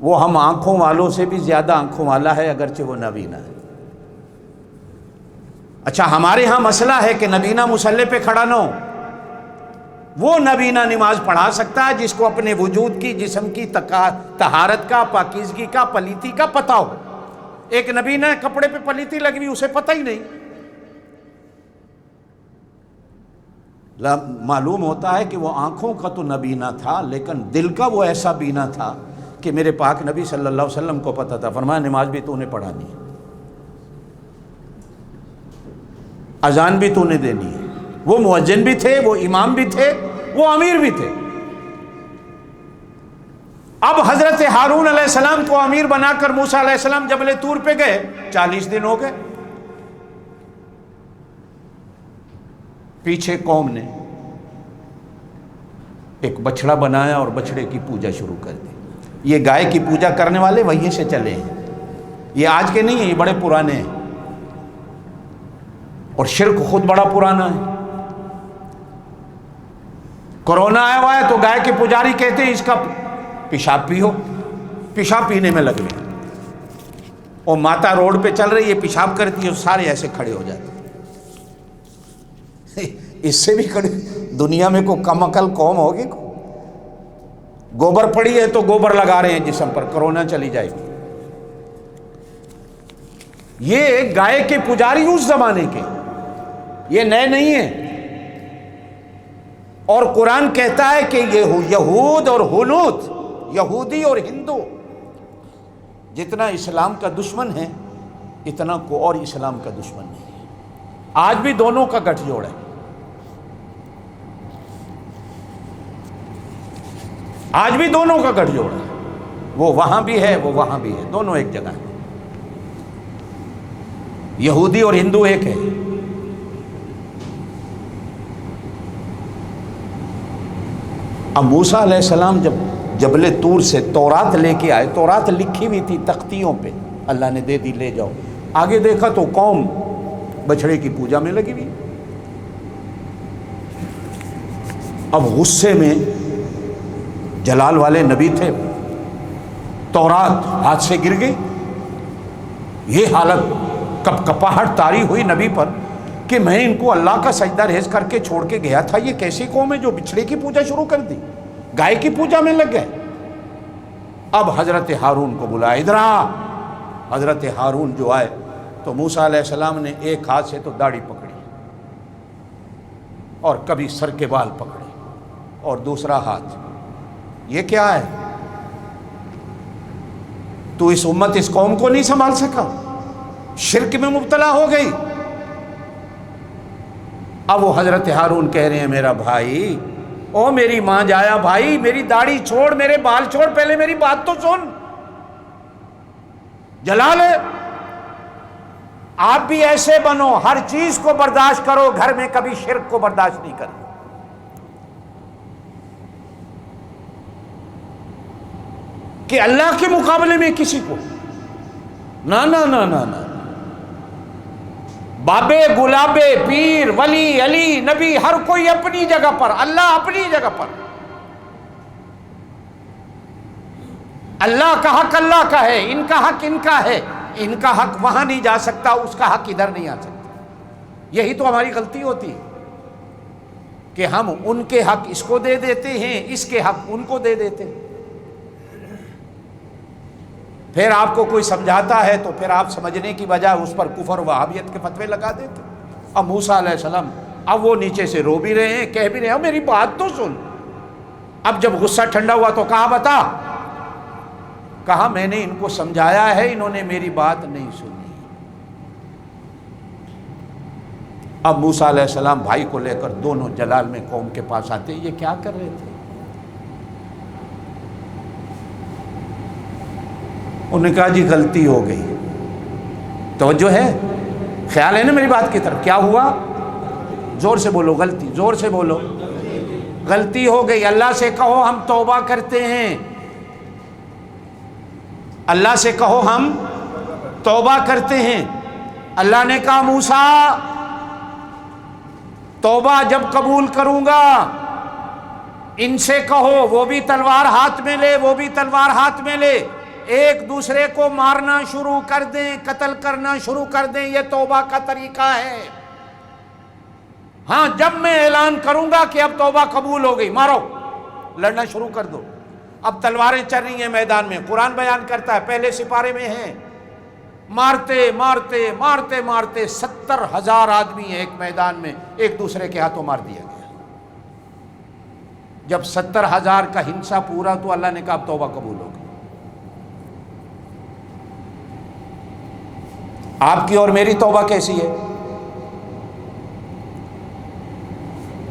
وہ ہم آنکھوں والوں سے بھی زیادہ آنکھوں والا ہے، اگرچہ وہ نبینا ہے۔ اچھا، ہمارے ہاں مسئلہ ہے کہ نبینا مصلی پہ کھڑا نہ ہو۔ وہ نبینا نماز پڑھا سکتا ہے جس کو اپنے وجود کی، جسم کی طہارت کا، پاکیزگی کا، پلیتی کا پتہ ہو۔ ایک نبینا کپڑے پہ پلیتی لگی ہوئی، اسے پتہ ہی نہیں۔ معلوم ہوتا ہے کہ وہ آنکھوں کا تو نبینا تھا، لیکن دل کا وہ ایسا بینا تھا کہ میرے پاک نبی صلی اللہ علیہ وسلم کو پتہ تھا۔ فرمایا نماز بھی تو نے پڑھانی ہے، اذان بھی تو نے دینی ہے۔ وہ مؤذن بھی تھے، وہ امام بھی تھے، وہ امیر بھی تھے۔ اب حضرت ہارون علیہ السلام کو امیر بنا کر موسیٰ علیہ السلام جبل طور پہ گئے، 40 دن ہو گئے۔ پیچھے قوم نے ایک بچڑا بنایا اور بچڑے کی پوجا شروع کر دی۔ یہ گائے کی پوجا کرنے والے وہیں سے چلے ہیں، یہ آج کے نہیں ہیں، یہ بڑے پرانے ہیں، اور شرک خود بڑا پرانا ہے۔ کورونا آیا ہوا ہے تو گائے کے پجاری کہتے ہیں اس کا پیشاب پیو، پیشاب پینے میں لگ گئے، اور ماتا روڈ پہ چل رہی ہے، پیشاب کرتی ہے، سارے ایسے کھڑے ہو جاتے ہیں۔ اس سے بھی کھڑے، دنیا میں کوئی کم عقل قوم ہوگی؟ گوبر پڑی ہے تو گوبر لگا رہے ہیں جسم پر، کورونا چلی جائے گی۔ یہ گائے کے پجاری اس زمانے کے، یہ نئے نہیں ہیں۔ اور قرآن کہتا ہے کہ یہ یہود اور ہنود، یہودی اور ہندو جتنا اسلام کا دشمن ہے اتنا کو اور اسلام کا دشمن نہیں ہے۔ آج بھی دونوں کا گٹھ جوڑ ہے، آج بھی دونوں کا گٹھ جوڑ ہے۔ وہ وہاں بھی ہے، وہ وہاں بھی ہے، دونوں ایک جگہ ہیں۔ یہودی اور ہندو ایک ہے۔ اب موسیٰ علیہ السلام جب جبل طور سے تورات لے کے آئے، تورات لکھی ہوئی تھی تختیوں پہ، اللہ نے دے دی، لے جاؤ۔ آگے دیکھا تو قوم بچڑے کی پوجا میں لگی ہوئی۔ اب غصے میں، جلال والے نبی تھے، تورات ہاتھ سے گر گئی۔ یہ حالت کپ کپاہٹ طاری ہوئی نبی پر کہ میں ان کو اللہ کا سجدہ ریز کر کے چھوڑ کے گیا تھا، یہ کیسی قوم ہے جو بچھڑے کی پوجا شروع کر دی، گائے کی پوجا میں لگ گئے۔ اب حضرت ہارون کو بلایا، ادھر آ۔ حضرت ہارون جو آئے تو موسیٰ علیہ السلام نے ایک ہاتھ سے تو داڑھی پکڑی اور کبھی سر کے بال پکڑے، اور دوسرا ہاتھ، یہ کیا ہے؟ تو اس امت، اس قوم کو نہیں سنبھال سکا، شرک میں مبتلا ہو گئی۔ اب وہ حضرت ہارون کہہ رہے ہیں میرا بھائی، او میری ماں جایا بھائی، میری داڑھی چھوڑ، میرے بال چھوڑ، پہلے میری بات تو سن۔ جلال ہے، آپ بھی ایسے بنو، ہر چیز کو برداشت کرو، گھر میں کبھی شرک کو برداشت نہیں کرو۔ کہ اللہ کے مقابلے میں کسی کو نہ نہ نہ نہ نہ، بابے، گلابے، پیر، ولی، علی، نبی، ہر کوئی اپنی جگہ پر، اللہ اپنی جگہ پر۔ اللہ کا حق اللہ کا ہے، ان کا حق ان کا ہے، ان کا حق وہاں نہیں جا سکتا، اس کا حق ادھر نہیں آ سکتا۔ یہی تو ہماری غلطی ہوتی ہے کہ ہم ان کے حق اس کو دے دیتے ہیں، اس کے حق ان کو دے دیتے ہیں۔ پھر آپ کو کوئی سمجھاتا ہے تو پھر آپ سمجھنے کی بجائے اس پر کفر و وہابیت کے فتوے لگا دیتے۔ اب موسیٰ علیہ السلام، اب وہ نیچے سے رو بھی رہے ہیں، کہہ بھی رہے ہیں میری بات تو سن۔ اب جب غصہ ٹھنڈا ہوا تو کہا بتا، کہا میں نے ان کو سمجھایا ہے، انہوں نے میری بات نہیں سنی۔ اب موسیٰ علیہ السلام بھائی کو لے کر دونوں جلال میں قوم کے پاس آتے، یہ کیا کر رہے تھے؟ انہوں نے کہا جی غلطی ہو گئی۔ توجہ ہے، خیال ہے نا میری بات کی طرف؟ کیا ہوا؟ زور سے بولو، غلطی، زور سے بولو، غلطی ہو گئی۔ اللہ سے کہو ہم توبہ کرتے ہیں، اللہ سے کہو ہم توبہ کرتے ہیں۔ اللہ نے کہا موسیٰ توبہ جب قبول کروں گا ان سے کہو وہ بھی تلوار ہاتھ میں لے، وہ بھی تلوار ہاتھ میں لے، ایک دوسرے کو مارنا شروع کر دیں، قتل کرنا شروع کر دیں، یہ توبہ کا طریقہ ہے۔ ہاں جب میں اعلان کروں گا کہ اب توبہ قبول ہو گئی، مارو، لڑنا شروع کر دو۔ اب تلواریں چل رہی ہیں میدان میں، قرآن بیان کرتا ہے، پہلے سپارے میں ہیں، مارتے مارتے مارتے مارتے 70,000 آدمی ہیں ایک میدان میں، ایک دوسرے کے ہاتھوں مار دیا گیا۔ جب 70,000 کا ہنسا پورا تو اللہ نے کہا اب توبہ قبول ہو گئی۔ آپ کی اور میری توبہ کیسی ہے؟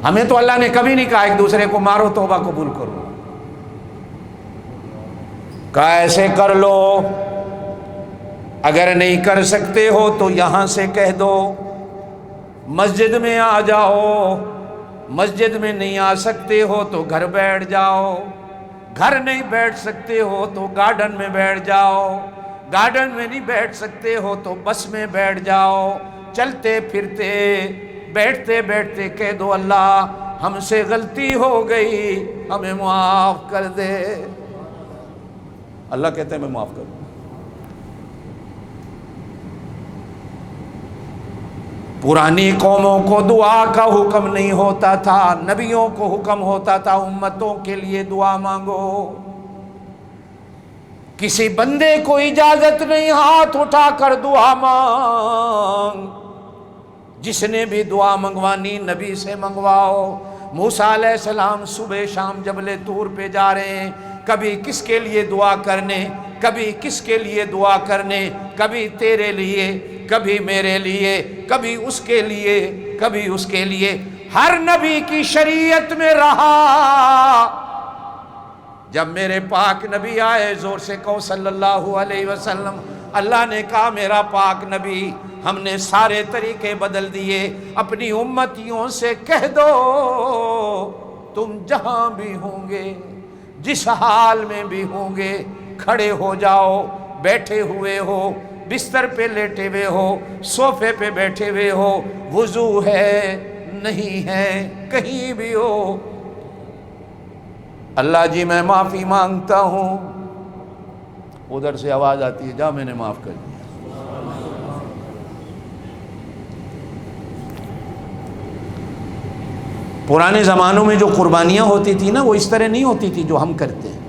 ہمیں تو اللہ نے کبھی نہیں کہا ایک دوسرے کو مارو توبہ قبول کرو، کہا ایسے کر لو، اگر نہیں کر سکتے ہو تو یہاں سے کہہ دو مسجد میں آ جاؤ، مسجد میں نہیں آ سکتے ہو تو گھر بیٹھ جاؤ، گھر نہیں بیٹھ سکتے ہو تو گارڈن میں بیٹھ جاؤ، گارڈن میں نہیں بیٹھ سکتے ہو تو بس میں بیٹھ جاؤ، چلتے پھرتے بیٹھتے بیٹھتے کہہ دو اللہ ہم سے غلطی ہو گئی، ہمیں معاف کر دے۔ اللہ کہتے ہیں میں معاف کر دوں۔ پرانی قوموں کو دعا کا حکم نہیں ہوتا تھا، نبیوں کو حکم ہوتا تھا امتوں کے لیے دعا مانگو۔ کسی بندے کو اجازت نہیں ہاتھ اٹھا کر دعا مانگ، جس نے بھی دعا منگوانی نبی سے منگواؤ۔ موسیٰ علیہ السلام صبح شام جبل طور پہ جا رہے ہیں، کبھی کس کے لیے دعا کرنے، کبھی کس کے لیے دعا کرنے، کبھی تیرے لیے، کبھی میرے لیے، کبھی اس کے لیے، کبھی اس کے لیے۔ ہر نبی کی شریعت میں رہا۔ جب میرے پاک نبی آئے، زور سے کہو صلی اللہ علیہ وسلم، اللہ نے کہا میرا پاک نبی، ہم نے سارے طریقے بدل دیے، اپنی امتیوں سے کہہ دو تم جہاں بھی ہوں گے، جس حال میں بھی ہوں گے، کھڑے ہو جاؤ، بیٹھے ہوئے ہو، بستر پہ لیٹے ہوئے ہو، صوفے پہ بیٹھے ہوئے ہو، وضو ہے نہیں ہے، کہیں بھی ہو، اللہ جی میں معافی مانگتا ہوں۔ ادھر سے آواز آتی ہے جا میں نے معاف کر دیا۔ پرانے زمانوں میں جو قربانیاں ہوتی تھی نا، وہ اس طرح نہیں ہوتی تھی جو ہم کرتے ہیں،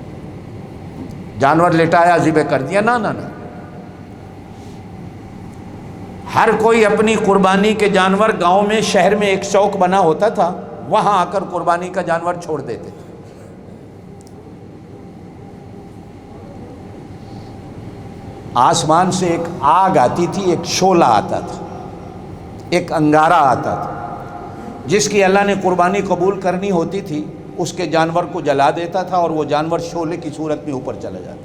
جانور لٹایا ذبح کر دیا، نہ نہ نہ، ہر کوئی اپنی قربانی کے جانور، گاؤں میں شہر میں ایک چوک بنا ہوتا تھا، وہاں آ کر قربانی کا جانور چھوڑ دیتے تھے۔ آسمان سے ایک آگ آتی تھی، ایک شعلہ آتا تھا، ایک انگارہ آتا تھا، جس کی اللہ نے قربانی قبول کرنی ہوتی تھی اس کے جانور کو جلا دیتا تھا، اور وہ جانور شعلے کی صورت میں اوپر چلا جاتا۔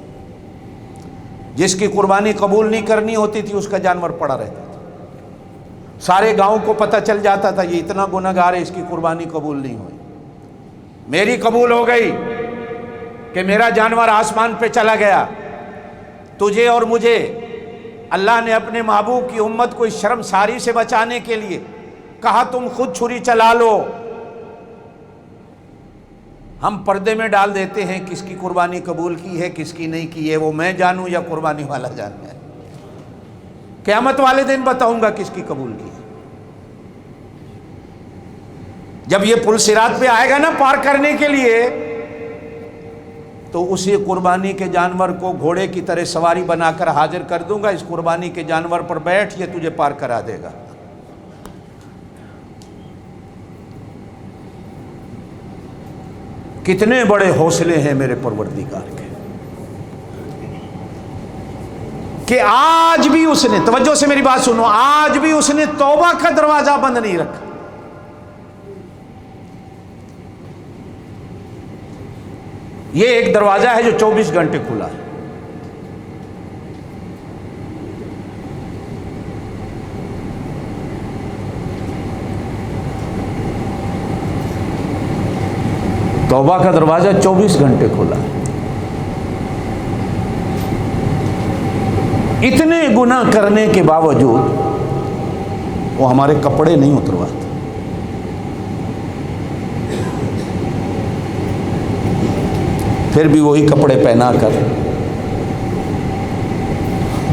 جس کی قربانی قبول نہیں کرنی ہوتی تھی اس کا جانور پڑا رہتا تھا۔ سارے گاؤں کو پتہ چل جاتا تھا یہ اتنا گنہگار ہے، اس کی قربانی قبول نہیں ہوئی۔ میری قبول ہو گئی کہ میرا جانور آسمان پہ چلا گیا، تجھے اور مجھے اللہ نے اپنے محبوب کی امت کو اس شرمساری سے بچانے کے لیے کہا تم خود چھری چلا لو۔ ہم پردے میں ڈال دیتے ہیں کس کی قربانی قبول کی ہے کس کی نہیں کی ہے، وہ میں جانوں یا قربانی والا جانے۔ قیامت والے دن بتاؤں گا کس کی قبول کی ہے۔ جب یہ پل صراط پہ آئے گا نا پار کرنے کے لیے، تو اسی قربانی کے جانور کو گھوڑے کی طرح سواری بنا کر حاضر کر دوں گا، اس قربانی کے جانور پر بیٹھ، یہ تجھے پار کرا دے گا۔ کتنے بڑے حوصلے ہیں میرے پروردگار کے، کہ آج بھی اس نے، توجہ سے میری بات سنو، آج بھی اس نے توبہ کا دروازہ بند نہیں رکھا۔ یہ ایک دروازہ ہے جو 24 گھنٹے کھلا ہے۔ توبہ کا دروازہ 24 گھنٹے کھلا ہے۔ اتنے گناہ کرنے کے باوجود وہ ہمارے کپڑے نہیں اترواتے، پھر بھی وہی کپڑے پہنا کر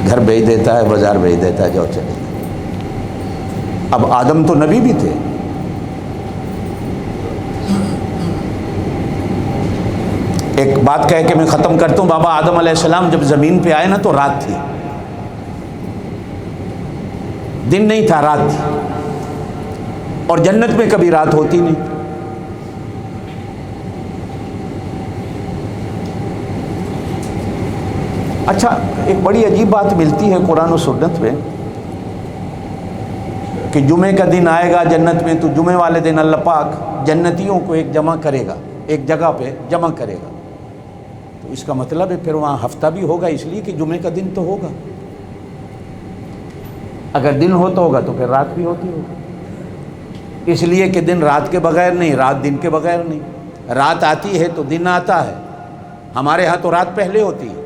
گھر بھیج دیتا ہے، بازار بھیج دیتا ہے، جاؤ چلے جاؤ۔ اب آدم تو نبی بھی تھے، ایک بات کہہ کے میں ختم کرتا ہوں۔ بابا آدم علیہ السلام جب زمین پہ آئے نا تو رات تھی، دن نہیں تھا، رات تھی، اور جنت میں کبھی رات ہوتی نہیں۔ اچھا، ایک بڑی عجیب بات ملتی ہے قرآن و سنت میں کہ جمعے کا دن آئے گا جنت میں، تو جمعے والے دن اللہ پاک جنتیوں کو ایک جمع کرے گا، ایک جگہ پہ جمع کرے گا۔ تو اس کا مطلب ہے پھر وہاں ہفتہ بھی ہوگا، اس لیے کہ جمعے کا دن تو ہوگا۔ اگر دن ہوتا ہوگا تو پھر رات بھی ہوتی ہوگی، اس لیے کہ دن رات کے بغیر نہیں، رات دن کے بغیر نہیں۔ رات آتی ہے تو دن آتا ہے، ہمارے ہاں تو رات پہلے ہوتی ہے۔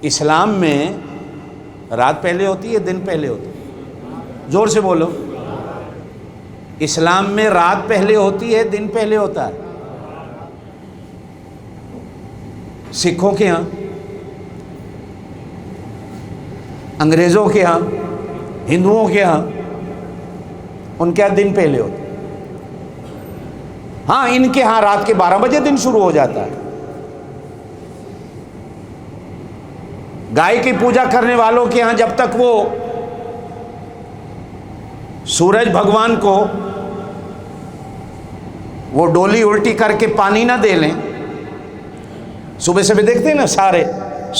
اسلام میں رات پہلے ہوتی ہے، دن پہلے ہوتی ہے؟ زور سے بولو۔ اسلام میں رات پہلے ہوتی ہے، دن پہلے ہوتا ہے۔ سکھوں کے ہاں، انگریزوں کے ہاں، ہندوؤں کے ہاں، ان کے ہاں دن پہلے ہوتا ہے۔ ہاں، ان کے ہاں رات کے 12 بجے دن شروع ہو جاتا ہے۔ گائے کی پوجا کرنے والوں کے ہاں جب تک وہ سورج بھگوان کو وہ ڈولی الٹی کر کے پانی نہ دے لیں، صبح سے بھی دیکھتے ہیں نا سارے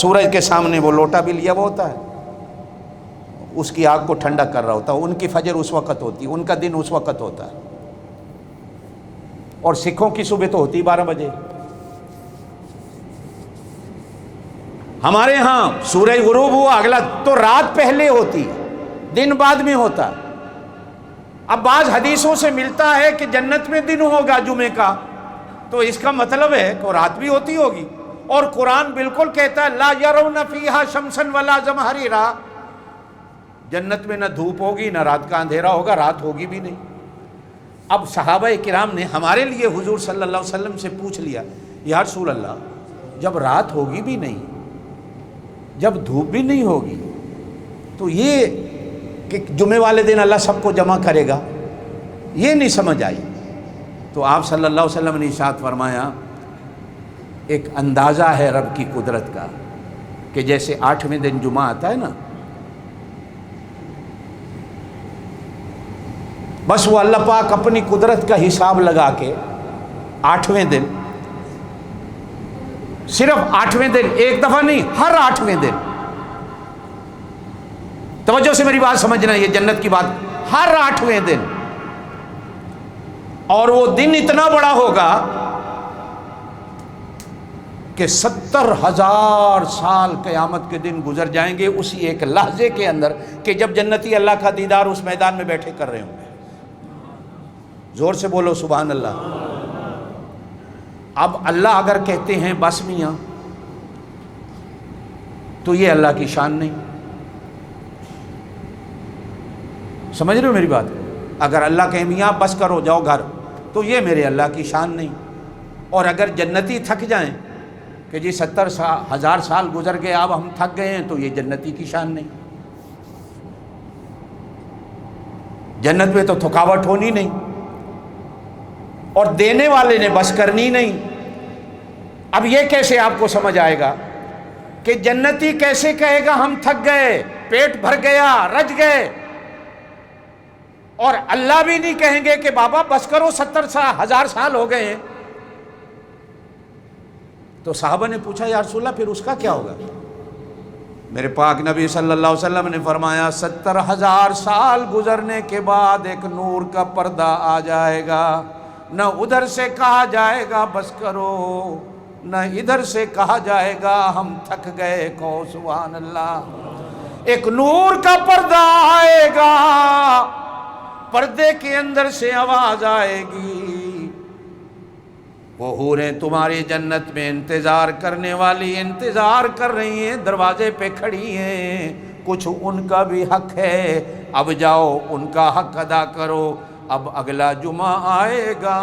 سورج کے سامنے وہ لوٹا بھی لیا ہوا ہوتا ہے، اس کی آگ کو ٹھنڈا کر رہا ہوتا ہے۔ ان کی فجر اس وقت ہوتی ہے، ان کا دن اس وقت ہوتا ہے، اور سکھوں کی صبح تو ہوتی 12 بجے۔ ہمارے ہاں سورج غروب ہوا اگلا تو رات پہلے ہوتی، دن بعد میں ہوتا۔ اب بعض حدیثوں سے ملتا ہے کہ جنت میں دن ہوگا جمعے کا، تو اس کا مطلب ہے کہ رات بھی ہوتی ہوگی۔ اور قرآن بالکل کہتا ہے لا یرون فیہا شمسا ولا زمہریرا، جنت میں نہ دھوپ ہوگی نہ رات کا اندھیرا ہوگا، رات ہوگی بھی نہیں۔ اب صحابہ کرام نے ہمارے لیے حضور صلی اللہ علیہ وسلم سے پوچھ لیا، یا رسول اللہ جب رات ہوگی بھی نہیں، جب دھوپ بھی نہیں ہوگی، تو یہ کہ جمعے والے دن اللہ سب کو جمع کرے گا، یہ نہیں سمجھ آئی۔ تو آپ صلی اللہ علیہ وسلم نے ارشاد فرمایا، ایک اندازہ ہے رب کی قدرت کا کہ جیسے 8ویں دن جمعہ آتا ہے نا، بس وہ اللہ پاک اپنی قدرت کا حساب لگا کے 8ویں دن، صرف 8ویں دن، ایک دفعہ نہیں، ہر 8ویں دن، توجہ سے میری بات سمجھنا، یہ جنت کی بات، ہر 8ویں دن، اور وہ دن اتنا بڑا ہوگا کہ 70,000 سال قیامت کے دن گزر جائیں گے اسی ایک لحظے کے اندر، کہ جب جنتی اللہ کا دیدار اس میدان میں بیٹھے کر رہے ہوں گے۔ زور سے بولو سبحان اللہ۔ اب اللہ اگر کہتے ہیں بس میاں، تو یہ اللہ کی شان نہیں، سمجھ رہے ہو میری بات؟ اگر اللہ کہے میاں بس کرو جاؤ گھر، تو یہ میرے اللہ کی شان نہیں۔ اور اگر جنتی تھک جائیں کہ جی 70,000 سال گزر گئے اب ہم تھک گئے ہیں، تو یہ جنتی کی شان نہیں۔ جنت میں تو تھکاوٹ ہونی نہیں، اور دینے والے نے بس کرنی نہیں۔ اب یہ کیسے آپ کو سمجھ آئے گا کہ جنتی کیسے کہے گا ہم تھک گئے، پیٹ بھر گیا، رج گئے، اور اللہ بھی نہیں کہیں گے کہ بابا بس کرو 70,000 سال ہو گئے ہیں۔ تو صحابہ نے پوچھا یا رسول اللہ پھر اس کا کیا ہوگا؟ میرے پاک نبی صلی اللہ علیہ وسلم نے فرمایا 70,000 سال گزرنے کے بعد ایک نور کا پردہ آ جائے گا، نہ ادھر سے کہا جائے گا بس کرو، نہ ادھر سے کہا جائے گا ہم تھک گئے، کہو سبحان اللہ۔ ایک نور کا پردہ آئے گا، پردے کے اندر سے آواز آئے گی، وہ حوریں تمہاری جنت میں انتظار کرنے والی انتظار کر رہی ہیں، دروازے پہ کھڑی ہیں، کچھ ان کا بھی حق ہے، اب جاؤ ان کا حق ادا کرو، اب اگلا جمعہ آئے گا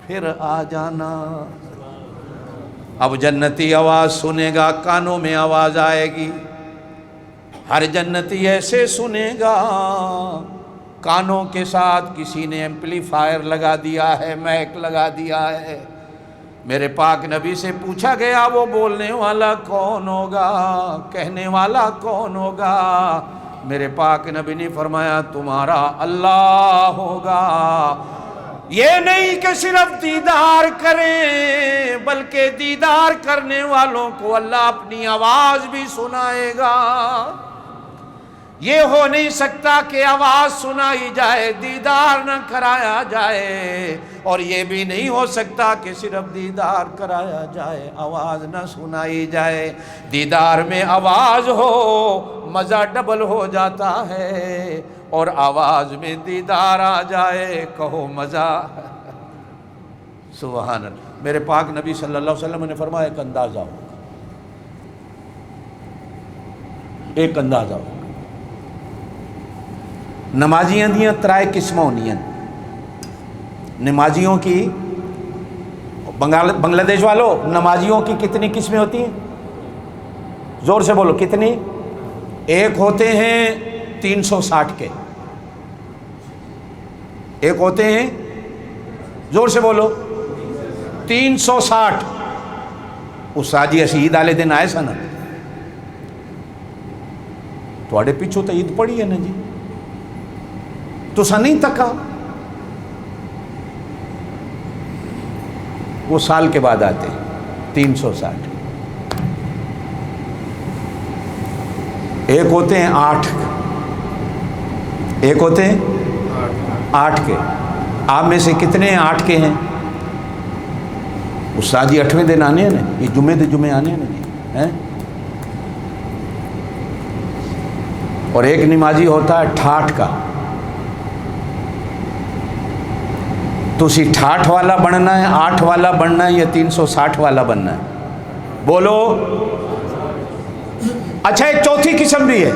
پھر آ جانا۔ اب جنتی آواز سنے گا، کانوں میں آواز آئے گی، ہر جنتی ایسے سنے گا کانوں کے ساتھ کسی نے ایمپلیفائر لگا دیا ہے، مائک لگا دیا ہے۔ میرے پاک نبی سے پوچھا گیا وہ بولنے والا کون ہوگا، کہنے والا کون ہوگا؟ میرے پاک نبی نے فرمایا تمہارا اللہ ہوگا۔ یہ نہیں کہ صرف دیدار کریں، بلکہ دیدار کرنے والوں کو اللہ اپنی آواز بھی سنائے گا۔ یہ ہو نہیں سکتا کہ آواز سنائی جائے دیدار نہ کرایا جائے، اور یہ بھی نہیں ہو سکتا کہ صرف دیدار کرایا جائے آواز نہ سنائی جائے۔ دیدار میں آواز ہو مزہ ڈبل ہو جاتا ہے، اور آواز میں دیدار آ جائے کہو مزہ سبحان اللہ۔ میرے پاک نبی صلی اللہ علیہ وسلم نے فرمایا ایک اندازہ ہوگا، ایک اندازہ ہوگا۔ نمازیاں دیاں ترائے قسمیں ہونی ہیں۔ نمازیوں کی بنگلہ دیش والوں، نمازیوں کی کتنی قسمیں ہوتی ہیں؟ زور سے بولو کتنی؟ ایک ہوتے ہیں 360 کے، ایک ہوتے ہیں زور سے بولو 360۔ استاد جی اسی عید والے دن آئے سن، تھوڑے پیچھو تو عید پڑی ہے نا جی، تو سا نہیں تکا، وہ سال کے بعد آتے 360۔ ایک ہوتے ہیں 8، ایک ہوتے ہیں 8 کے۔ آپ میں سے کتنے 8 کے ہیں؟ استاد جی 8ویں دن آنے ہیں نا، یہ جمعے آنے ہیں نا جی ہیں؟ اور ایک نمازی ہوتا ہے 68 کا۔ تو اسی 68 والا بننا ہے، 8 والا بننا ہے، یا 360 والا بننا ہے؟ بولو۔ اچھا ایک چوتھی قسم بھی ہے،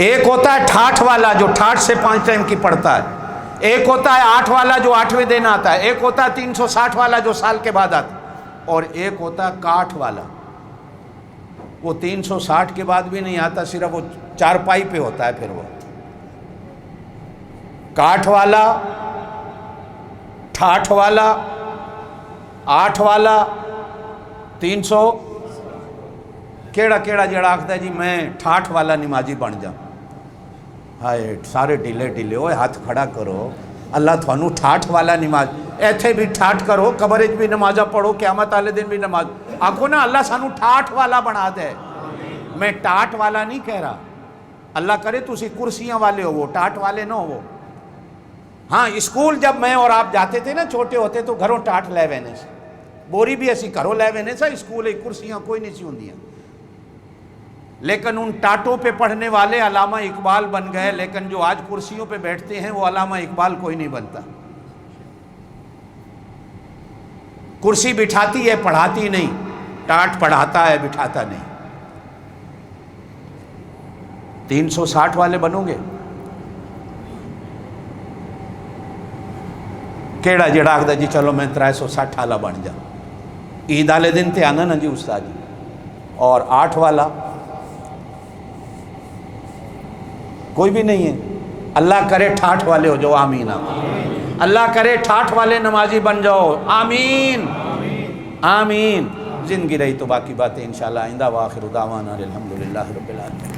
ایک ہوتا ہے 68 والا جو 68 سے 5 ٹائم کی پڑھتا ہے، ایک ہوتا ہے 8 والا جو 8ویں دن آتا ہے، ایک ہوتا ہے 360 والا جو سال کے بعد آتا ہے، اور ایک ہوتا ہے 61 والا، وہ 360 کے بعد بھی نہیں آتا، صرف وہ چارپائی پہ ہوتا ہے۔ پھر وہ 61 والا، 68 والا، 8 والا، 300 کیڑا جڑا آخدا ہے جی میں 68 والا نمازی بن جاؤں۔ ہائے سارے ڈھیلے ہوئے ہاتھ کھڑا کرو، اللہ تھانوں 68 والا نماز، ایتھے بھی 68 کرو، قبر بھی نمازہ پڑھو، قیامت والے دن بھی نماز آکھو نا اللہ سانوں 68 والا بنا دے۔ میں 68 والا نہیں کہہ رہا، اللہ کرے تسی کرسیاں والے ہو، وہ 68 والے نہ ہو۔ ہاں اسکول جب میں اور آپ جاتے تھے نا چھوٹے ہوتے تو گھروں 68 لے وینے سے، بوری بھی ایسی گھروں لے وینے سے، اسکول کرسیاں کوئی نہیں سی ہوندیاں، لیکن ان ٹاٹوں پہ پڑھنے والے علامہ اقبال بن گئے، لیکن جو آج کرسیوں پہ بیٹھتے ہیں وہ علامہ اقبال کوئی نہیں بنتا۔ کرسی بٹھاتی ہے پڑھاتی نہیں، ٹاٹ پڑھاتا ہے بٹھاتا نہیں۔ 360 والے بنو گے؟ کیڑا جڑا آخدا جی چلو میں 360 والا بن جا، عید والے دن تے آنا نا جی استاد جی۔ اور 8 والا کوئی بھی نہیں ہے۔ اللہ کرے 68 والے ہو جاؤ، آمین آمین۔ اللہ کرے 68 والے نمازی بن جاؤ، آمین آمین۔ زندگی رہی تو باقی باتیں انشاءاللہ آئندہ۔ وآخر دعوانا الحمدللہ رب العالمین۔